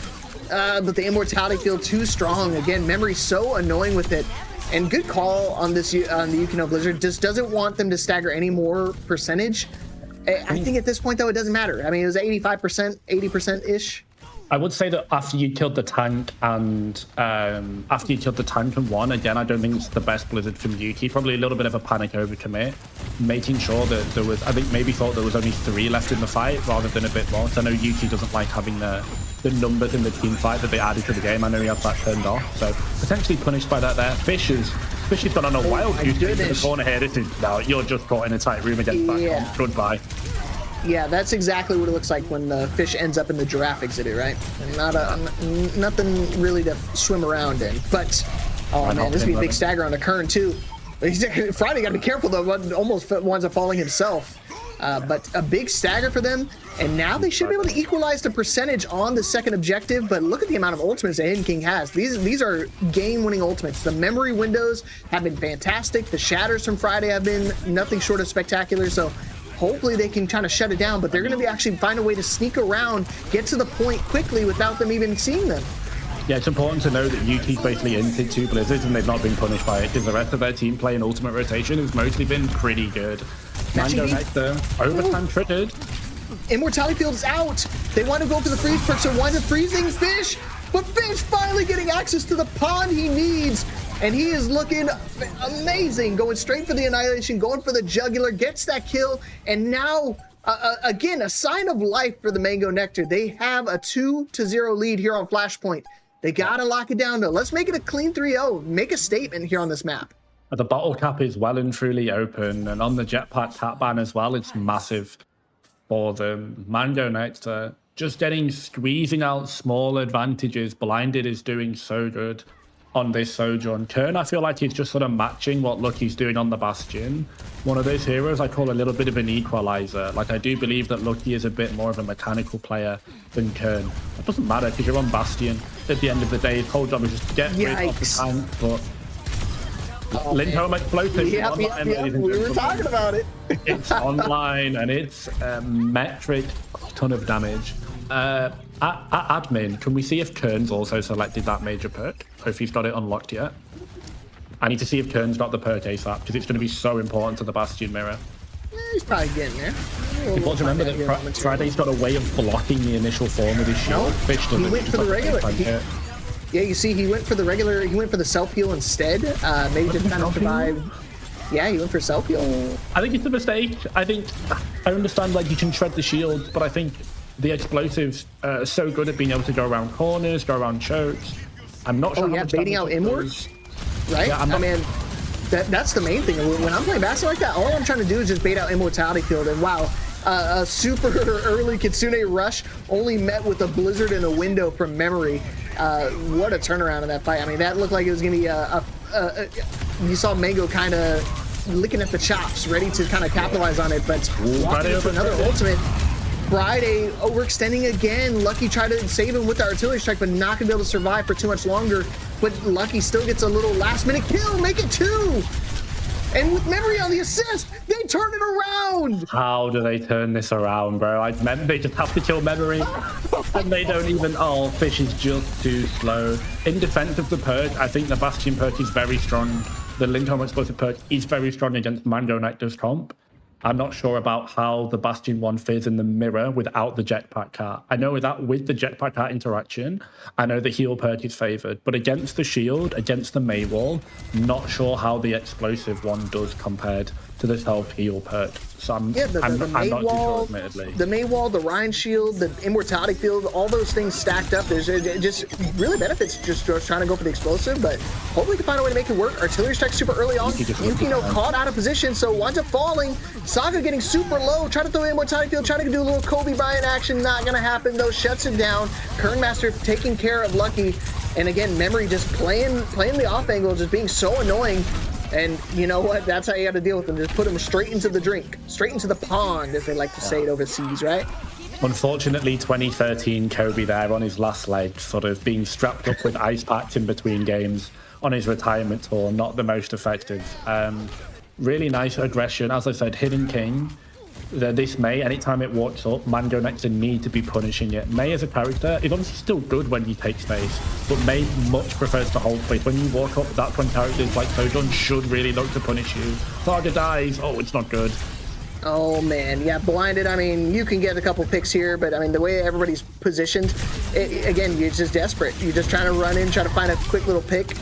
But the Immortality Field too strong. Again, Memory so annoying with it. And good call on this on the Yukino Blizzard. Just doesn't want them to stagger any more percentage. I think at this point though it doesn't matter. I mean, it was 85%, 80% ish. I would say that after you killed the tank and won, again, I don't think it's the best Blizzard from Yuki. Probably a little bit of a panic overcommit, making sure that there was, I think maybe thought there was only 3 left in the fight rather than a bit more. So I know Yuki doesn't like having the numbers in the team fight that they added to the game. I know he has that turned off, so potentially punished by that there. Fish has gone on a wild goose chase in the corner here. This is, no, you're just caught in a tight room against that comp. Goodbye. Yeah, that's exactly what it looks like when the Fish ends up in the giraffe exhibit, right? And nothing really to swim around in. But, oh man, this would be a big stagger on the Kern too. Friday got to be careful though, almost winds up falling himself. But a big stagger for them, and now they should be able to equalize the percentage on the second objective. But look at the amount of ultimates that Hidden King has. These are game-winning ultimates. The memory windows have been fantastic. The shatters from Friday have been nothing short of spectacular. So hopefully they can kind of shut it down, but they're going to be actually find a way to sneak around, get to the point quickly without them even seeing them. Yeah, it's important to know that Yuki's basically into 2 Blizzards and they've not been punished by it, because the rest of their team playing ultimate rotation has mostly been pretty good. Mando Nectar, overtime triggered. Immortality Field is out. They want to go for the freeze perk, so winds up freezing Fish, but Fish finally getting access to the pond he needs. And he is looking amazing, going straight for the Annihilation, going for the Jugular, gets that kill, and now, again, a sign of life for the Mango Nectar. They have a 2-0 lead here on Flashpoint. They gotta lock it down, though. Let's make it a clean 3-0. Make a statement here on this map. The bottle cap is well and truly open, and on the jetpack tap ban as well, it's massive for them. Mango Nectar just squeezing out small advantages. Blinded is doing so good on this Sojourn. Kern, I feel like he's just sort of matching what Lucky's doing on the Bastion. One of those heroes I call a little bit of an equalizer. Like, I do believe that Lucky is a bit more of a mechanical player than Kern. It doesn't matter because you're on Bastion. At the end of the day, his whole job is just to get rid of the tank. But Lindholm explosive. Yep, we were talking about it. It's online and it's a metric ton of damage. Admin, can we see if Kern's also selected that major perk, or if he's got it unlocked yet? I need to see if Kern's got the perk ASAP, because it's going to be so important to the Bastion mirror. He's probably getting there. You've got to remember that Friday's got a way of blocking the initial form of his shield. No, Fish doesn't. He went for the regular. Yeah, you see, he went for the regular. He went for the self heal instead. Maybe just kind of survive. Yeah, he went for self heal. I think it's a mistake. I understand like you can tread the shield, but I think the explosives are so good at being able to go around corners, go around chokes. I'm not sure. Oh yeah, baiting out inwards, right? Yeah, I mean, that's the main thing. When I'm playing basketball like that, all I'm trying to do is just bait out Immortality Field. And wow, a super early Kitsune rush only met with a blizzard and a window from memory. What a turnaround in that fight. I mean, that looked like it was going to be you saw Mango kind of licking at the chops, ready to kind of capitalize on it, but walking into another ultimate. Friday overextending again. Lucky tried to save him with the artillery strike, but not gonna be able to survive for too much longer. But Lucky still gets a little last minute kill, make it 2. And with memory on the assist, they turn it around. How do they turn this around, bro? They just have to kill memory, and they don't even. Oh, Fish is just too slow. In defense of the perk, I think the Bastion perk is very strong. The Lindholm explosive perk is very strong against Mango Nectar's comp. I'm not sure about how the Bastion one fits in the mirror without the jetpack cart. I know that with the jetpack cart interaction, I know the heal perk is favored, but against the shield, against the May wall, not sure how the explosive one does compared to the self heal perk. So I'm not too sure, admittedly. The May wall, the Rhine shield, the Immortality Field, all those things stacked up. It just really benefits just trying to go for the explosive, but hopefully we can find a way to make it work. Artillery strike super early on. Yukino caught out of position, so winds up falling. Saga getting super low, trying to throw Immortality Field, trying to do a little Kobe Bryant action. Not going to happen, though. Shuts it down. Kernmaster taking care of Lucky. And again, Memory just playing the off angle, just being so annoying. And you know what? That's how you got to deal with them. Just put them straight into the drink, straight into the pond, as they like to say it overseas, right? Unfortunately, 2013 Kobe there on his last leg, sort of being strapped up with ice packs in between games on his retirement tour, not the most effective. Really nice aggression. As I said, Hidden King. This May, anytime it walks up, Mango Nectar need to be punishing it. May as a character is obviously still good when you take space, but May much prefers to hold space. When you walk up, that's when characters like Sojourn should really look to punish you. Saga dies, oh, it's not good. Oh man, yeah, blinded. I mean, you can get a couple picks here, but I mean, the way everybody's positioned, again, you're just desperate. You're just trying to run in, try to find a quick little pick,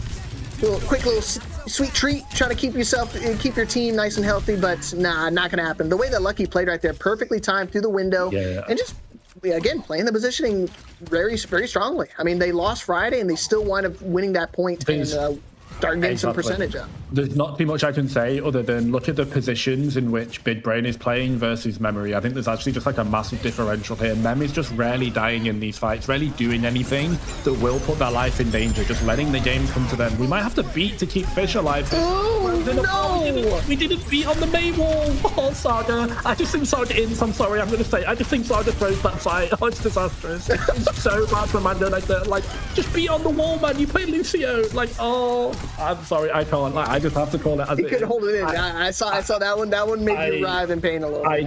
quick little sweet treat, trying to keep your team nice and healthy, but nah, not gonna happen. The way that Lucky played right there, perfectly timed through the window, and just again playing the positioning very, very strongly. I mean, they lost Friday and they still wind up winning that point and start getting some percentage up. There's not too much I can say other than look at the positions in which Big Brain is playing versus Memory. I think there's actually just like a massive differential here. Mem is just rarely dying in these fights, rarely doing anything that will put their life in danger, just letting the game come to them. We might have to beat to keep Fish alive. Oh, no! We didn't beat on the May wall. Oh, Saga. I just think Saga ins. I'm sorry, I'm going to say. I just think Saga throws that fight. Oh, it's disastrous. It's so bad for Mando Nectar. Like, just beat on the wall, man. You play Lucio. Like, oh, I'm sorry, I can't. Like, I just have to call it as he couldn't hold it in. I saw that one. That one made me writhe in pain a little. I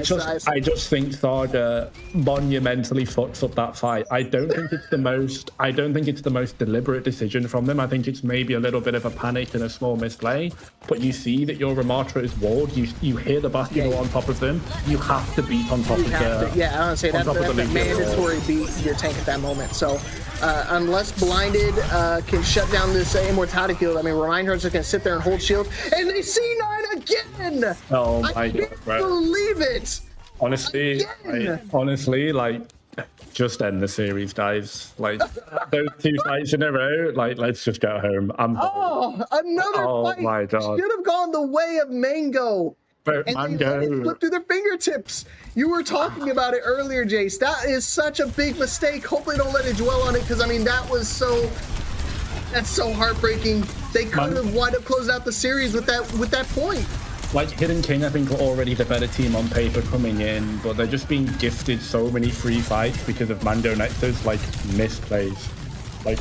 just think Saga monumentally fucks up that fight. I don't think it's the most deliberate decision from them. I think it's maybe a little bit of a panic and a small misplay. But you see that your Ramatra is walled. You hear the Bastion on top of them. You have to beat on top of the. Yeah, I want to say that's a mandatory beat your tank at that moment. So unless Blinded can shut down this immortality field, I mean, Reinhardt's just going to sit there and hold shield. And they C9 again! Oh my I can't believe it! Honestly, like, just end the series, guys. Like, those 2 fights in a row, like, let's just go home. Another fight my God. should have gone the way of Mango. But and Mango they slipped through their fingertips. You were talking about it earlier, Jace. That is such a big mistake. Hopefully don't let it dwell on it, because I mean that's so heartbreaking. They could have wound up closing out the series with that point. Like, Hidden King, I think, are already the better team on paper coming in, but they're just being gifted so many free fights because of Mando Nectar's, like, misplays. Like,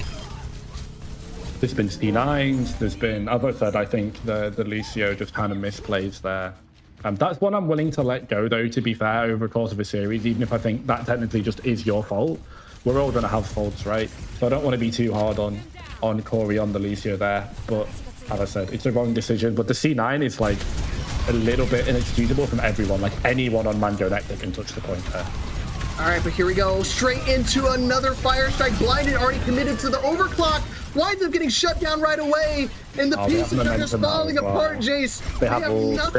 there's been C9s, there's been, as I said, I think the Lucio just kind of misplays there. That's one I'm willing to let go, though, to be fair, over the course of a series, even if I think that technically just is your fault. We're all going to have faults, right? So I don't want to be too hard on Corey, on the Lucio there, but as I said, it's the wrong decision. But the C9 is, like, a little bit inexcusable from everyone. Like, anyone on Mango Nectar can touch the point there. All right, but here we go. Straight into another Fire Strike. Blinded, already committed to the overclock. Winds up getting shut down right away. And the pieces are just falling apart, Jace. They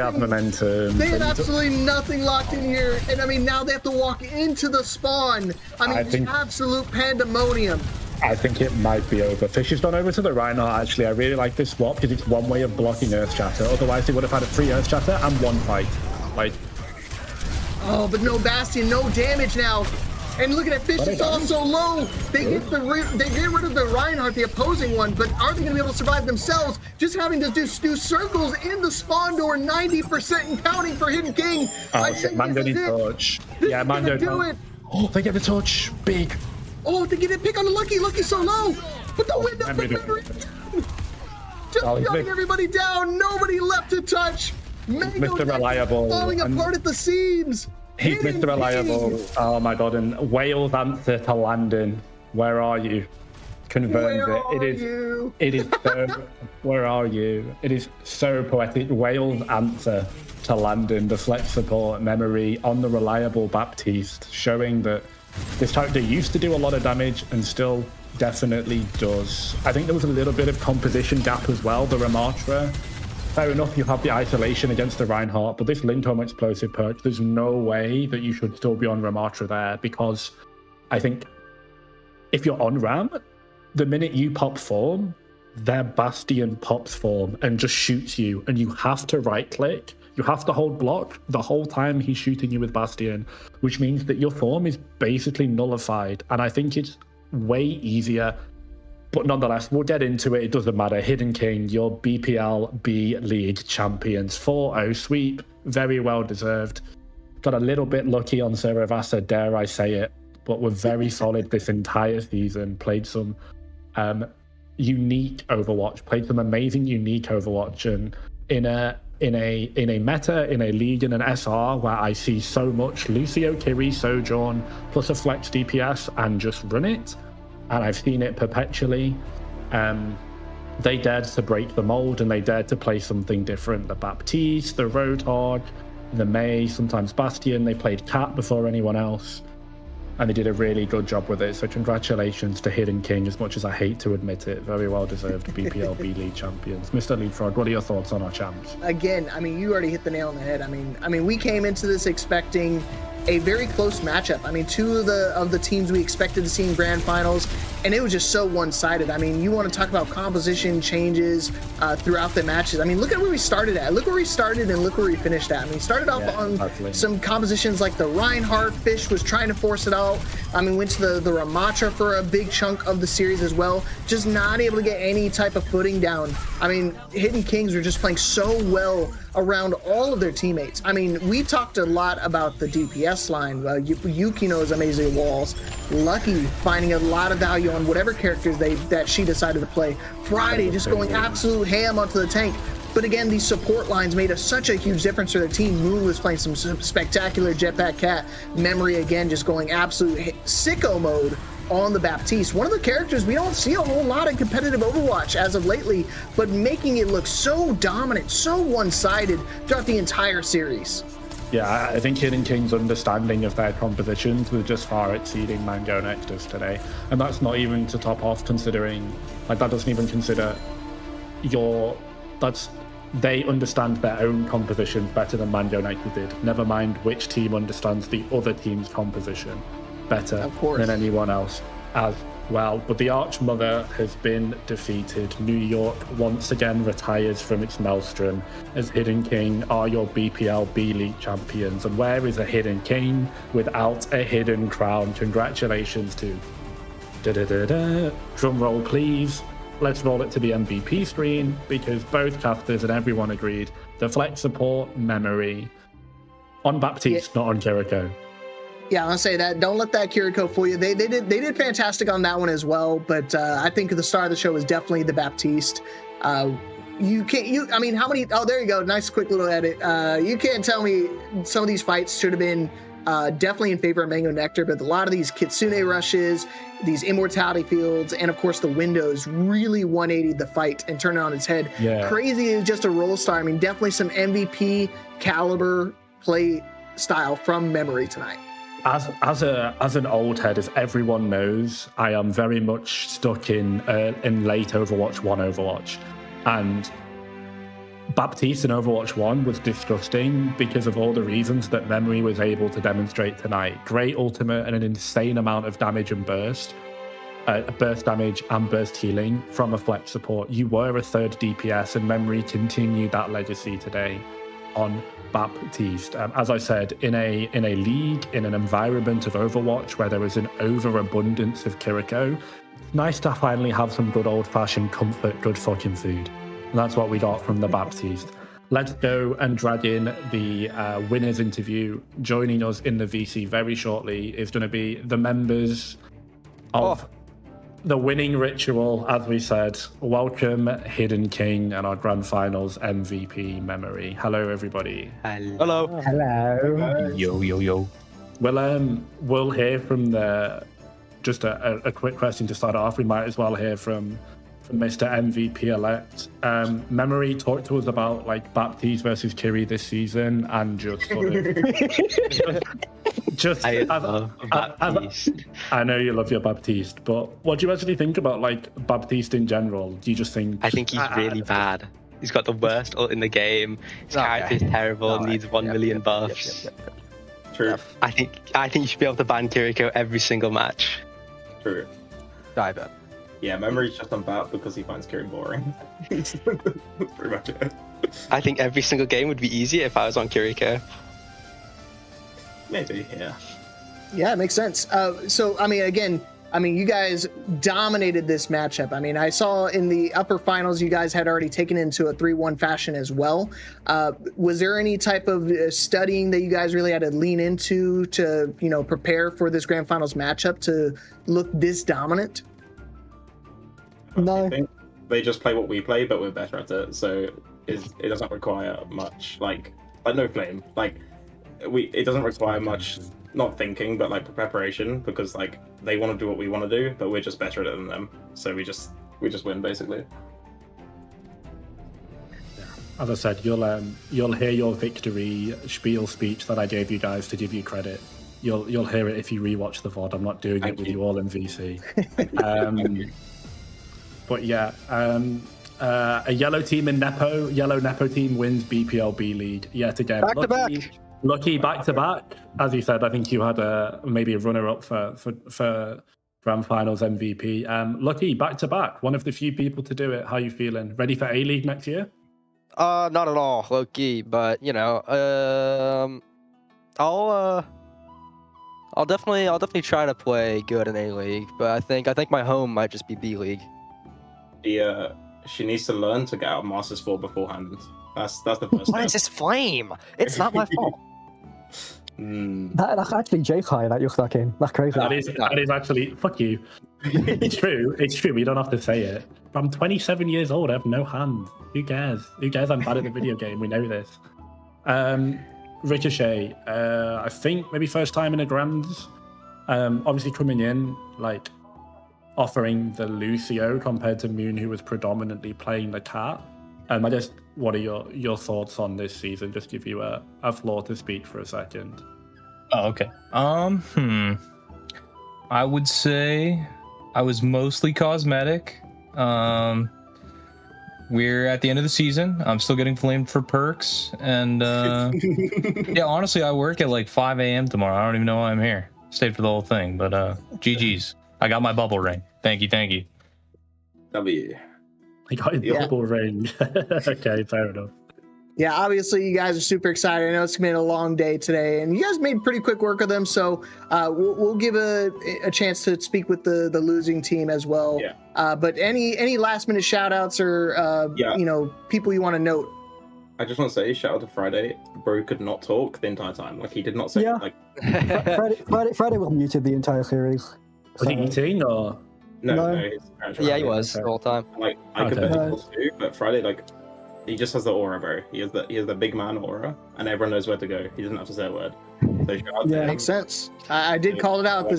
have momentum. They have absolutely nothing locked in here. And I mean, now they have to walk into the spawn. I mean, it's absolute pandemonium. I think it might be over. Fish has gone over to the Reinhardt, actually. I really like this swap because it's one way of blocking Earth Shatter. Otherwise, they would have had a free Earth Shatter and one fight. Like, oh, but no Bastion, no damage now. And look at that, Fish is also low. They get rid of the Reinhardt, the opposing one, but are they going to be able to survive themselves? Just having to do circles in the spawn door, 90% and counting for Hidden King. Mando needs touch. Yeah, Mando do it. Oh, they get the touch. Big. Oh, they get a pick on the Lucky. Lucky's so low. But the window for Memory. Just shutting everybody down. Nobody left to touch. Mr. Reliable. Falling apart at the seams. He's Mr. Reliable. Oh my God. And Wales answer to Landon. Where are you? Confirms it. It is so, where are you? It is so poetic. Wales answer to Landon, the flex support Memory on the Reliable Baptiste, showing that this character used to do a lot of damage and still definitely does. I think there was a little bit of composition gap as well. The Ramatra, fair enough, you have the isolation against the Reinhardt, but this Lindholm explosive perk, there's no way that you should still be on Ramatra there, because I think if you're on Ram, the minute you pop form, their Bastion pops form and just shoots you, and you have to right click. You have to hold block the whole time he's shooting you with Bastion, which means that your form is basically nullified. And I think it's way easier But nonetheless, we'll get into it. It doesn't matter. Hidden King, your BPL B League champions. 4-0 sweep. Very well deserved. Got a little bit lucky on Ceravasa, dare I say it. But were very solid this entire season. Played some unique Overwatch. Played some amazing unique Overwatch. And in a meta, in a league, in an SR where I see so much Lucio, Kiri, Sojourn, plus a flex DPS and just run it. And I've seen it perpetually. They dared to break the mold and they dared to play something different. The Baptiste, the Roadhog, the Mei, sometimes Bastion. They played Cat before anyone else. And they did a really good job with it. So congratulations to Hidden King, as much as I hate to admit it. Very well deserved BPL B League champions. Mr. Leapfrog, what are your thoughts on our champs? Again, I mean, you already hit the nail on the head. I mean, we came into this expecting a very close matchup. I mean, two of the teams we expected to see in grand finals, and it was just so one-sided. I mean, you want to talk about composition changes throughout the matches. I mean, look at where we started at. Look where we started and look where we finished at. I mean, we started off on some compositions like the Reinhardt. Fish was trying to force it out. I mean, went to the Ramatra for a big chunk of the series as well. Just not able to get any type of footing down. I mean, Hidden Kings were just playing so well around all of their teammates. I mean, we talked a lot about the DPS line. Yukino's amazing walls. Lucky finding a lot of value on whatever characters that she decided to play. Friday just going absolute ham onto the tank. But again, these support lines made such a huge difference for their team. Moon was playing some spectacular Jetpack Cat. Memory again just going absolute sicko mode on the Baptiste. One of the characters we don't see a whole lot in competitive Overwatch as of lately, but making it look so dominant, so one-sided throughout the entire series. Yeah, I think Hidden King's understanding of their compositions was just far exceeding Mango Nectar's today. And that's not even to top off considering, like that doesn't even consider they understand their own compositions better than Mango Nectar did. Never mind which team understands the other team's composition better than anyone else as well. But the Archmother has been defeated. New York once again retires from its maelstrom as Hidden King are your BPL B League champions. And where is a Hidden King without a hidden crown? Congratulations to drum roll please. Let's roll it to the MVP screen because both casters and everyone agreed the flex support Memory on Baptiste, not on Jericho. Yeah, I'll say that. Don't let that Kiriko fool you. They did fantastic on that one as well. But I think the star of the show is definitely the Baptiste. I mean, how many? Oh, there you go. Nice, quick little edit. You can't tell me some of these fights should have been definitely in favor of Mango Nectar, but a lot of these Kitsune rushes, these immortality fields, and of course the windows really 180'd the fight and turned it on its head. Yeah. Crazy is just a roll star. I mean, definitely some MVP caliber play style from Memory tonight. As an old head, as everyone knows, I am very much stuck in late Overwatch 1 Overwatch. And Baptiste in Overwatch 1 was disgusting because of all the reasons that Memory was able to demonstrate tonight. Great ultimate and an insane amount of damage and burst damage and burst healing from a flex support. You were a third DPS and Memory continued that legacy today on Baptiste. As I said, in a league, in an environment of Overwatch where there is an overabundance of Kiriko, it's nice to finally have some good old-fashioned comfort, good fucking food. And that's what we got from the Baptiste. Let's go and drag in the winners interview. Joining us in the VC very shortly is going to be the members of the winning ritual, as we said. Welcome, Hidden King, and our grand finals MVP Memory. Hello, everybody. Hello. Hello. Yo. Well, we'll hear from just a quick question to start off. We might as well hear from Mr. MVP elect. Memory, talk to us about like Baptiste versus Kiri this season and just sort of I know you love your Baptiste, but what do you actually think about like Baptiste in general? Do you just think I think he's really bad. He's got the worst ult in the game. His character is terrible, needs 1 million buffs. True. I think you should be able to ban Kiriko every single match. True. I bet. Yeah, Memory's just on bat because he finds Kiri boring. That's pretty much it. I think every single game would be easier if I was on Kiriko. Maybe, yeah. Yeah, it makes sense. So, I mean, again, I mean, you guys dominated this matchup. I mean, I saw in the upper finals, you guys had already taken into a 3-1 fashion as well. Was there any type of studying that you guys really had to lean into to, prepare for this grand finals matchup to look this dominant? No. I think they just play what we play, but we're better at it. So it doesn't require much, like no flame. Like it doesn't require much, not thinking, but like preparation, because like they want to do what we want to do, but we're just better at it than them. So we just win basically. As I said, you'll hear your victory spiel speech that I gave you guys to give you credit. You'll hear it if you rewatch the VOD. I'm not doing it with you all in VC. But yeah, a yellow team in yellow Nepo team wins BPL B League yet again. Back to back. Lucky back to back. As you said, I think you had maybe a runner-up for Grand Finals MVP. Lucky back to back. One of the few people to do it. How you feeling? Ready for A League next year? Not at all, low key. But I'll definitely try to play good in A League. But I think my home might just be B League. She needs to learn to get out of Masters 4 beforehand. That's the first Why is this flame? It's not my fault. That's actually Jake high that you're stuck in. That's crazy. That is actually, fuck you. It's true. We don't have to say it. I'm 27 years old. I have no hand. Who cares? I'm bad at the video game. We know this. Ricochet. I think maybe first time in a Grands. Obviously coming in, like, offering the Lucio compared to Moon, who was predominantly playing the cat. What are your thoughts on this season? Just give you a floor to speak for a second. Oh, okay. I would say I was mostly cosmetic. We're at the end of the season. I'm still getting flamed for perks, and yeah, honestly, I work at like 5 a.m. tomorrow. I don't even know why I'm here. Stayed for the whole thing, but GG's. I got my bubble ring. Thank you. W. I got his bubble ring. Okay, fair enough. Yeah, obviously you guys are super excited. I know it's been a long day today, and you guys made pretty quick work of them. So we'll give a chance to speak with the losing team as well. Yeah. But any last minute shout outs or people you want to note? I just want to say shout out to Friday. Bro could not talk the entire time. Like he did not say like. Friday was muted the entire series. Was he eating or? No. Yeah, he was the whole time. Like I could bet he was too, but Friday he just has the aura, bro. He has the big man aura, and everyone knows where to go. He doesn't have to say a word. So shout out to him. Makes sense. I did call it out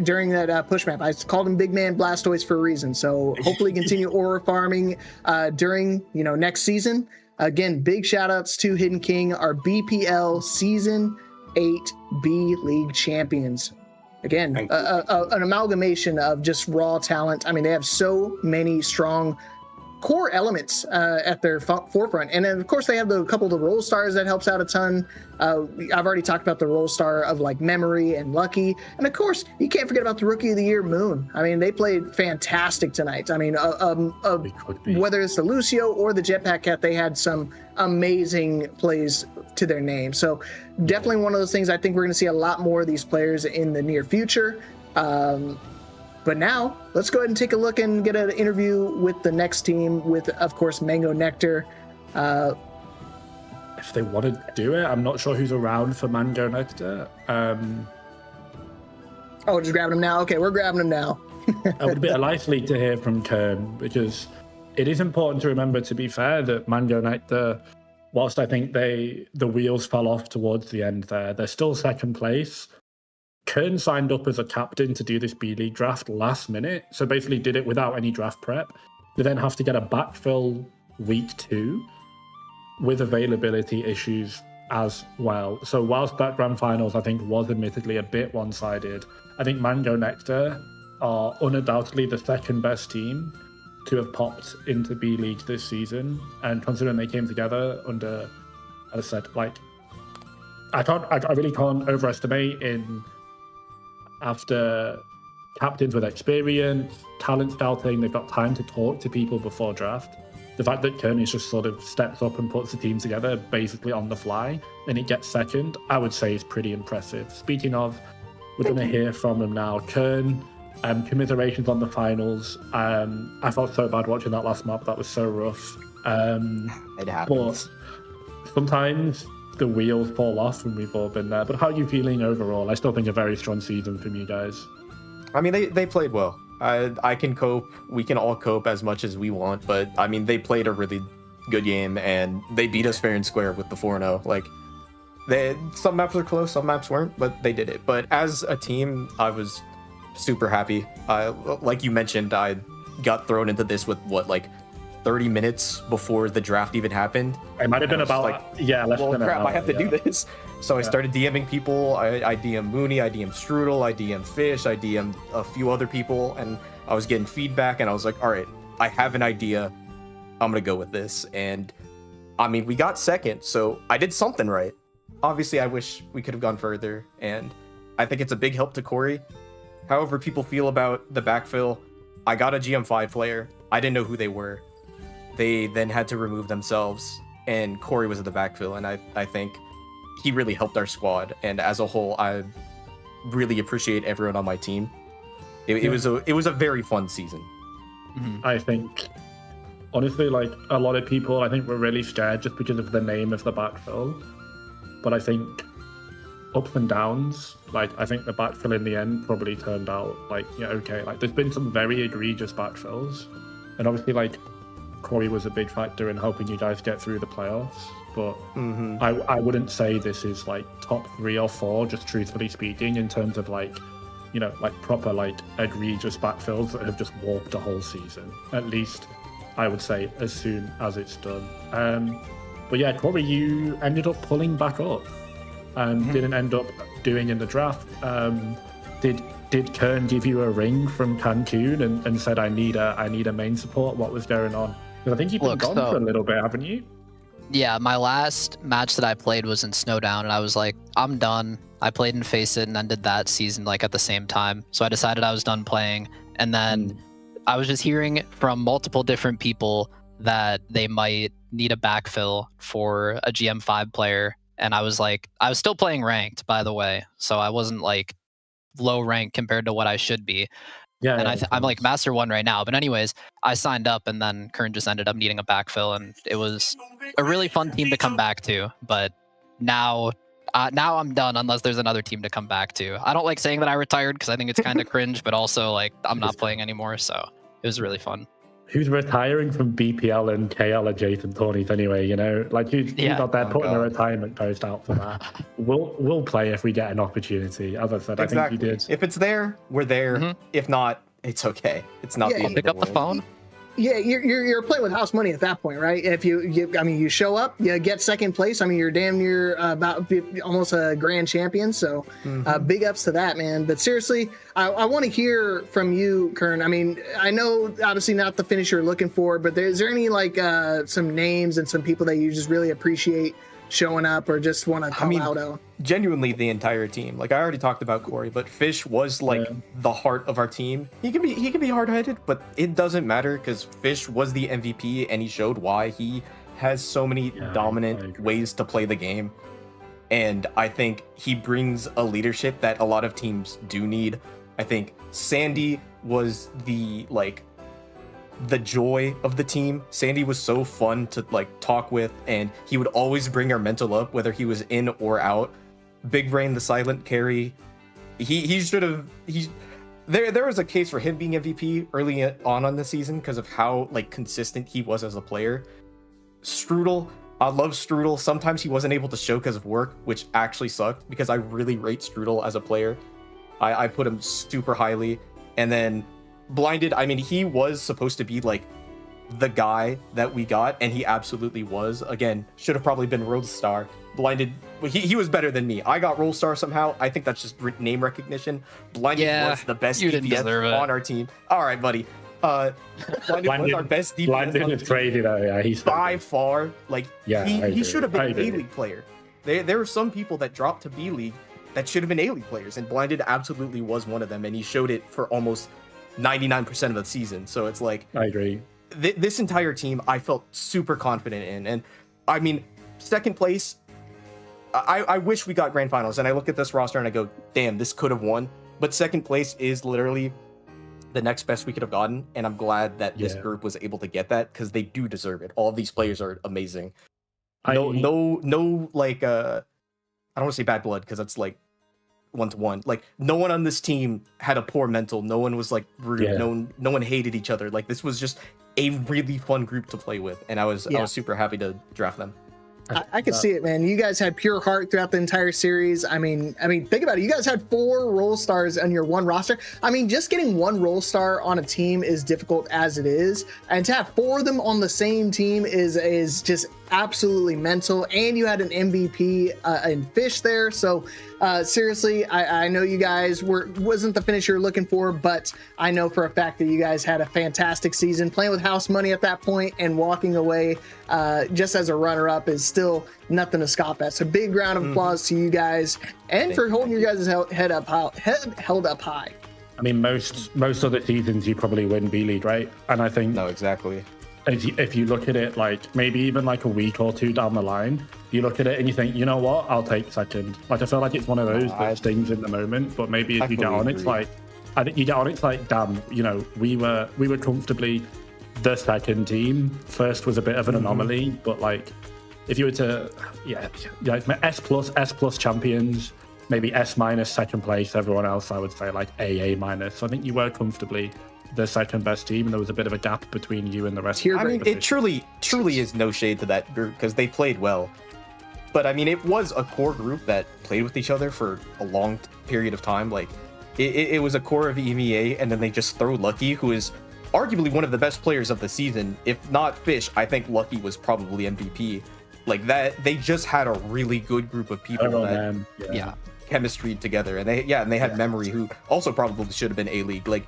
during that push map. I called him Big Man Blastoise for a reason. So hopefully continue aura farming during next season. Again, big shout outs to Hidden King, our BPL Season 8 B League champions. Again, an amalgamation of just raw talent. I mean, they have so many strong core elements at their forefront. And then, of course, they have a couple of the role stars that helps out a ton. I've already talked about the role star of like Memory and Lucky. And of course, you can't forget about the Rookie of the Year, Moon. I mean, they played fantastic tonight. I mean, whether it's the Lucio or the Jetpack Cat, they had some amazing plays to their name. So definitely one of those things. I think we're going to see a lot more of these players in the near future. But now, let's go ahead and take a look and get an interview with the next team with, of course, Mango Nectar. If they want to do it, I'm not sure who's around for Mango Nectar. Just grabbing him now? Okay, we're grabbing him now. I would be likely to hear from Kern, because it is important to remember, to be fair, that Mango Nectar, whilst I think the wheels fell off towards the end there, they're still second place. Kern signed up as a captain to do this B League draft last minute, so basically did it without any draft prep. They then have to get a backfill week 2 with availability issues as well. So whilst that grand finals, I think, was admittedly a bit one-sided, I think Mango Nectar are undoubtedly the second best team to have popped into B League this season. And considering they came together under, as I said, like, I really can't overestimate after captains with experience, talent scouting, they've got time to talk to people before draft. The fact that Kearney's just sort of steps up and puts the team together basically on the fly and it gets second, I would say is pretty impressive. Speaking of, we're going to hear from him now. Kern, Commiserations on the finals. I felt so bad watching that last map. That was so rough. It happens. But sometimes the wheels fall off, and we've all been there. But how are you feeling overall? I still think a very strong season from you guys. I mean, they played well. I can cope. We can all cope as much as we want. But, I mean, they played a really good game, and they beat us fair and square with the 4-0. Like, some maps were close, some maps weren't, but they did it. But as a team, I was super happy. Like you mentioned, I got thrown into this with, 30 minutes before the draft even happened. It might have been about less well, than crap, an hour, I have to do this. So I started DMing people. I DM Mooney, I DM Strudel, I DM Fish, I DM a few other people, and I was getting feedback, and I was like, all right, I have an idea. I'm gonna go with this. And I mean, we got second, so I did something right. Obviously, I wish we could have gone further, and I think it's a big help to Corey. However people feel about the backfill, I got a GM5 player. I didn't know who they were. They then had to remove themselves, and Corey was at the backfill, and I think he really helped our squad. And as a whole, I really appreciate everyone on my team. It was a very fun season. I think, honestly, like a lot of people, I think were really scared just because of the name of the backfill. But I think ups and downs, like I think the backfill in the end probably turned out okay. Like there's been some very egregious backfills, and obviously like Corey was a big factor in helping you guys get through the playoffs. But I wouldn't say this is like top 3 or 4, just truthfully speaking, in terms of like proper like egregious backfills that have just warped a whole season. At least I would say as soon as it's done. But yeah, Corey, you ended up pulling back up and didn't end up doing in the draft. Did Kern give you a ring from Cancun and said, I need a main support? What was going on? Because I think you've been gone for a little bit, haven't you? Yeah, my last match that I played was in Snowdown, and I was like, I'm done. I played in Face It and ended that season like at the same time. So I decided I was done playing. And then I was just hearing from multiple different people that they might need a backfill for a GM5 player. And I was like, I was still playing ranked, by the way. So I wasn't like low rank compared to what I should be. Yeah, and I'm like Master 1 right now. But anyways, I signed up, and then Kern just ended up needing a backfill, and it was a really fun team to come back to. But now I'm done unless there's another team to come back to. I don't like saying that I retired because I think it's kind of cringe, but also like I'm not playing anymore. So it was really fun. Who's retiring from BPL and KL adjacent tourneys anyway, like who's out there putting a retirement post out for that? We'll play if we get an opportunity. As I said, exactly. I think you did. If it's there, we're there. If not, it's okay. It's not the end pick of the up the phone. Yeah, you're playing with house money at that point, right? If you show up, you get second place. I mean, you're damn near about almost a grand champion. So big ups to that, man. But seriously, I want to hear from you, Kern. I mean, I know obviously not the finish you're looking for, but is there any some names and some people that you just really appreciate showing up or just want to call out? Genuinely, the entire team. Like I already talked about Corey, but Fish was the heart of our team. He can be hard-headed, but it doesn't matter because Fish was the MVP and he showed why. He has so many dominant ways to play the game, and I think he brings a leadership that a lot of teams do need. I think Sandy was the joy of the team. Sandy was so fun to talk with, and he would always bring our mental up, whether he was in or out. Big Brain, the silent carry. He should have. There was a case for him being MVP early on the season because of how consistent he was as a player. Strudel, I love Strudel. Sometimes he wasn't able to show because of work, which actually sucked because I really rate Strudel as a player. I put him super highly. And then Blinded, I mean, he was supposed to be the guy that we got, and he absolutely was. Again, should have probably been Road Star. Blinded, he was better than me. I got Roll Star somehow. I think that's just name recognition. Blinded was the best DPS on our team. All right, buddy. Blinded was our best DPS. Blinded is crazy though. Yeah, he's by far. He should have been an A-League player. There are some people that dropped to B-League that should have been A-League players, and Blinded absolutely was one of them, and he showed it for almost 99% of the season. So it's I agree. This entire team I felt super confident in, and I mean, second place, I wish we got grand finals, and I look at this roster and I go, damn, this could have won. But second place is literally the next best we could have gotten, and I'm glad that this group was able to get that because they do deserve it. All of these players are amazing. No, like I don't want to say bad blood because that's like 1-to-1. Like no one on this team had a poor mental. No one was like rude. Yeah. No one hated each other. Like this was just a really fun group to play with, and I was super happy to draft them. I could see it, man. You guys had pure heart throughout the entire series. I mean, think about it. You guys had 4 role stars on your one roster. I mean, just getting 1 role star on a team is difficult as it is, and to have 4 of them on the same team is just absolutely mental. And you had an MVP in Fish there, so seriously, I know you guys wasn't the finish you're looking for, but I know for a fact that you guys had a fantastic season. Playing with house money at that point and walking away just as a runner-up is still nothing to scoff at. So big round of applause to you guys, and for holding your guys' head held up high. I mean, most other seasons you probably win B League, right? And I think exactly. If you look at it like maybe even like a week or 2 down the line, you look at it and you think, you know what, I'll take second. Like I feel like it's one of those that stings in the moment, but maybe if you get on, it's like, I think you get on, it's like, damn, you know, we were comfortably the second team. First was a bit of an anomaly, but like if you were to S plus champions, maybe S minus second place, everyone else I would say like A minus. So I think you were comfortably the second best team, and there was a bit of a gap between you and the rest. I mean, it truly is no shade to that group because they played well. But I mean, it was a core group that played with each other for a long period of time. Like, it was a core of EMEA, and then they just throw Lucky, who is arguably one of the best players of the season. If not Fish, I think Lucky was probably MVP. Like that, they just had a really good group of people chemistry together, and they had Memory, who also probably should have been A-League. Like.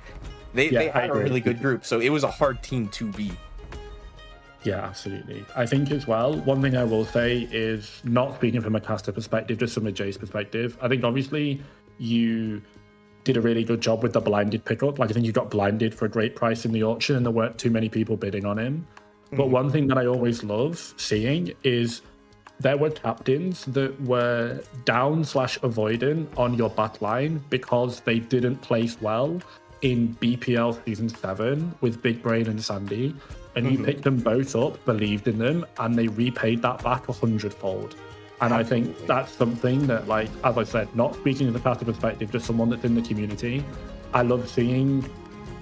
They had a really good group, so it was a hard team to beat. Yeah, absolutely. I think as well, one thing I will say is, not speaking from a caster perspective, just from a Jace perspective, I think obviously you did a really good job with the blinded pickup. Like I think you got blinded for a great price in the auction and there weren't too many people bidding on him. But one thing that I always love seeing is there were captains that were down/avoidant on your back line because they didn't place well in BPL Season 7 with Big Brain and Sandy, and you picked them both up, believed in them, and they repaid that back 100-fold. And I think that's something that, like, as I said, not speaking as a caster perspective, just someone that's in the community, I love seeing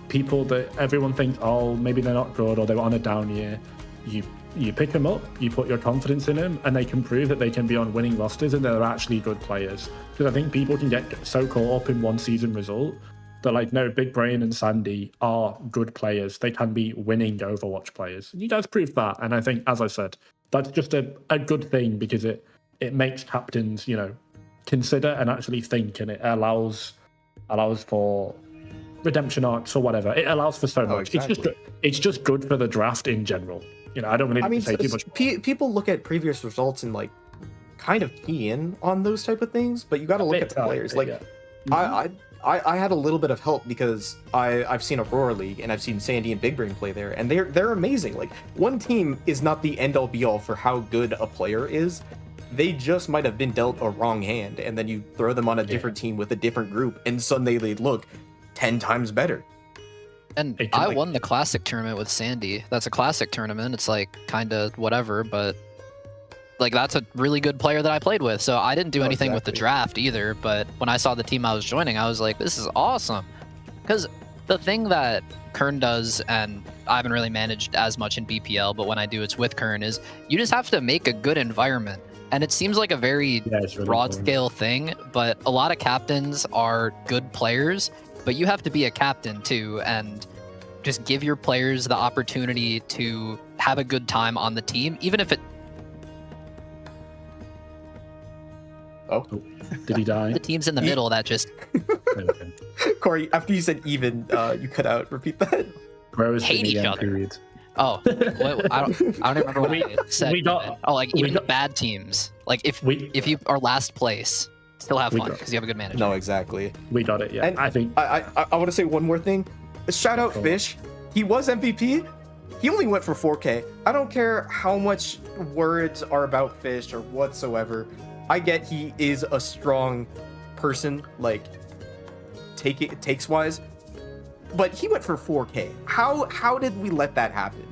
people that everyone thinks, oh, maybe they're not good or they're on a down year. You pick them up, you put your confidence in them, and they can prove that they can be on winning rosters and they're actually good players. Because I think people can get so caught up in one season result. They're like, no, Big Brain and Sandy are good players. They can be winning Overwatch players. And you guys proved that. And I think, as I said, that's just a good thing because it makes captains, you know, consider and actually think, and it allows for redemption arcs or whatever. It allows for so much. Exactly. It's just good for the draft in general. You know, I don't really need to say too much. People look at previous results and like kind of key in on those type of things, but you got to look at the players. Like, I had a little bit of help because I've seen Aurora League and I've seen Sandy and Big Brain play there, and they're amazing. Like, one team is not the end all be all for how good a player is. They just might have been dealt a wrong hand, and then you throw them on a different team with a different group, and suddenly they look 10 times better. And I won the Classic tournament with Sandy. That's a Classic tournament. It's like kind of whatever, but like that's a really good player that I played with. So I didn't do anything with the draft either, but when I saw the team I was joining, I was like, this is awesome. Because the thing that Kern does, and I haven't really managed as much in BPL, but when I do, it's with Kern, is you just have to make a good environment. And it seems like a very broad scale thing, but a lot of captains are good players, but you have to be a captain too, and just give your players the opportunity to have a good time on the team, even if it... Oh, did he die? The teams in the middle that just... Corey, after you said even, you cut out. Repeat that. Hate each other. Period. Oh, I don't remember what I said. Even bad teams. Like if you are last place, still have fun because you have a good manager. No, exactly. We got it. Yeah, and I think I want to say one more thing. Shout out Fish. He was MVP. He only went for 4K. I don't care how much words are about Fish or whatsoever. I get he is a strong person, like takes wise. but he went for 4K. How did we let that happen?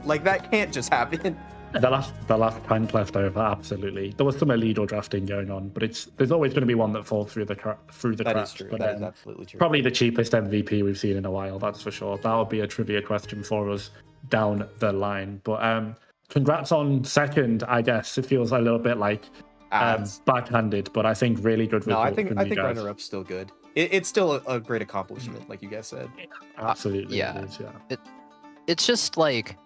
Like, that can't just happen. The last tank left over, absolutely. There was some illegal drafting going on, but there's always going to be one that falls through the cracks. That is true. But, that is absolutely true. Probably the cheapest MVP we've seen in a while, that's for sure. That'll be a trivia question for us down the line. But congrats on second, I guess. It feels a little bit like backhanded, but I think really good result. No, I think runner-up's still good. It's still a great accomplishment, like you guys said. Absolutely. Yeah. It is, yeah. It's just like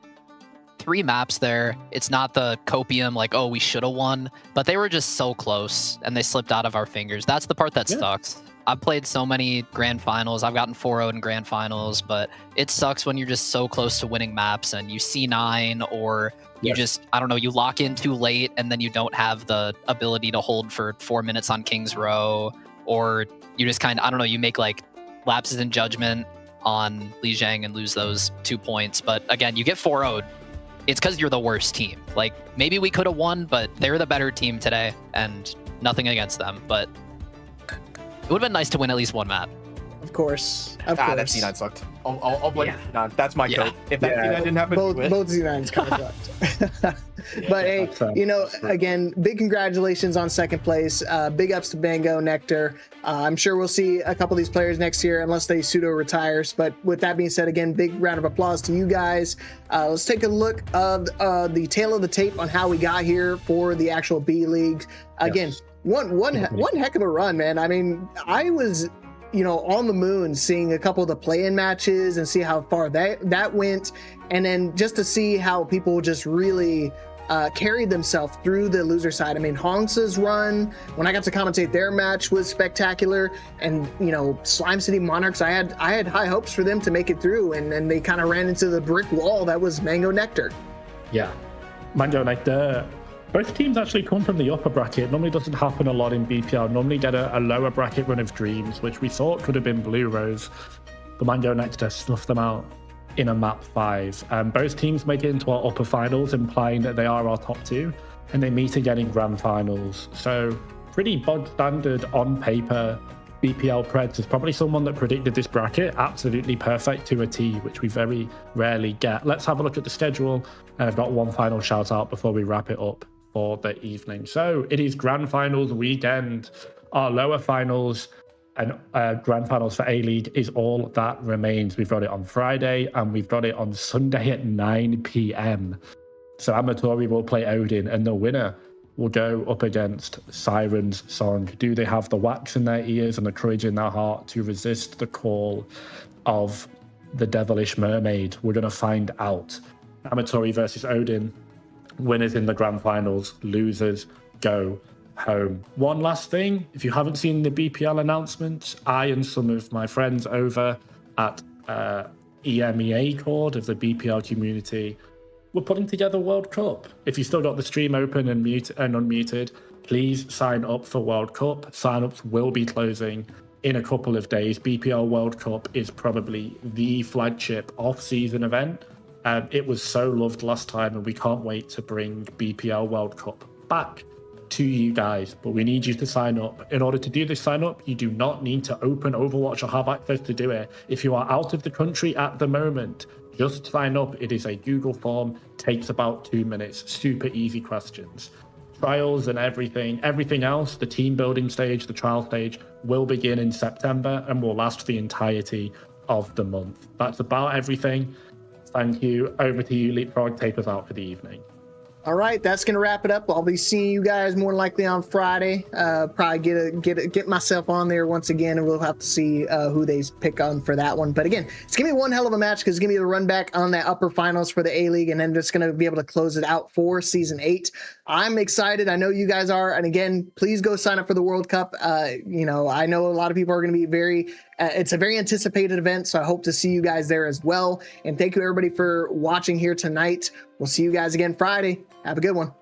3 maps there. It's not the copium like, oh, we should have won, but they were just so close and they slipped out of our fingers. That's the part that sucks. I've played so many grand finals. I've gotten 4-0 in grand finals, but it sucks when you're just so close to winning maps and you C9 or you just, I don't know, you lock in too late and then you don't have the ability to hold for 4 minutes on King's Row, or you just kind of, I don't know, you make like lapses in judgment on Li Zhang and lose those 2 points. But again, you get 4-0'd. It's because you're the worst team. Like, maybe we could have won, but they're the better team today, and nothing against them. But it would have been nice to win at least one map. Of course. Of course. That C9 sucked. I'll blame C9. That's my code. If that C9 didn't happen, both C9s kind of sucked. But hey, again, big congratulations on second place. Big ups to Bango, Nectar. I'm sure we'll see a couple of these players next year unless they pseudo retires. But with that being said, again, big round of applause to you guys. Let's take a look of the tail of the tape on how we got here for the actual B League. Again, one heck of a run, man. I mean, I was on the moon seeing a couple of the play-in matches and see how far that went, and then just to see how people just really carried themselves through the loser side. I mean, Hongsa's run, when I got to commentate their match, was spectacular, and Slime City Monarchs, I had high hopes for them to make it through, and then they kind of ran into the brick wall that was Mango Nectar. Yeah, Mango Nectar. Both teams actually come from the upper bracket. Normally doesn't happen a lot in BPL. Normally get a lower bracket run of Dreams, which we thought could have been Blue Rose. The Mango Nectar snuffed them out in a map 5. Both teams make it into our upper finals, implying that they are our top 2, and they meet again in grand finals. So pretty bog standard on paper. BPL Preds is probably someone that predicted this bracket absolutely perfect to a T, which we very rarely get. Let's have a look at the schedule, and I've got one final shout out before we wrap it up for the evening. So it is grand finals weekend. Our lower finals and grand finals for A-League is all that remains. We've got it on Friday and we've got it on Sunday at 9 p.m. So Amatori will play Odin, and the winner will go up against Siren's Song. Do they have the wax in their ears and the courage in their heart to resist the call of the devilish mermaid? We're going to find out. Amatori versus Odin. Winners in the grand finals, losers go home. One last thing, if you haven't seen the BPL announcements, I and some of my friends over at EMEA Cord of the BPL community, we're putting together World Cup. If you still got the stream open and unmuted, please sign up for World Cup. Sign-ups will be closing in a couple of days. BPL World Cup is probably the flagship off-season event. It was so loved last time, and we can't wait to bring BPL World Cup back to you guys. But we need you to sign up. In order to do this sign up, you do not need to open Overwatch or have access to do it. If you are out of the country at the moment, just sign up. It is a Google form, takes about 2 minutes, super easy questions. Trials and everything else, the team building stage, the trial stage, will begin in September and will last the entirety of the month. That's about everything. Thank you. Over to you, Leapfrog. Take us out for the evening. All right, that's gonna wrap it up. I'll be seeing you guys more likely on Friday. Probably get myself on there once again, and we'll have to see who they pick on for that one. But again, it's gonna be one hell of a match because it's gonna be a run back on that upper finals for the A League, and then just gonna be able to close it out for season 8. I'm excited. I know you guys are. And again, please go sign up for the World Cup. I know a lot of people are gonna be very. It's a very anticipated event, so I hope to see you guys there as well. And thank you everybody for watching here tonight. We'll see you guys again Friday. Have a good one.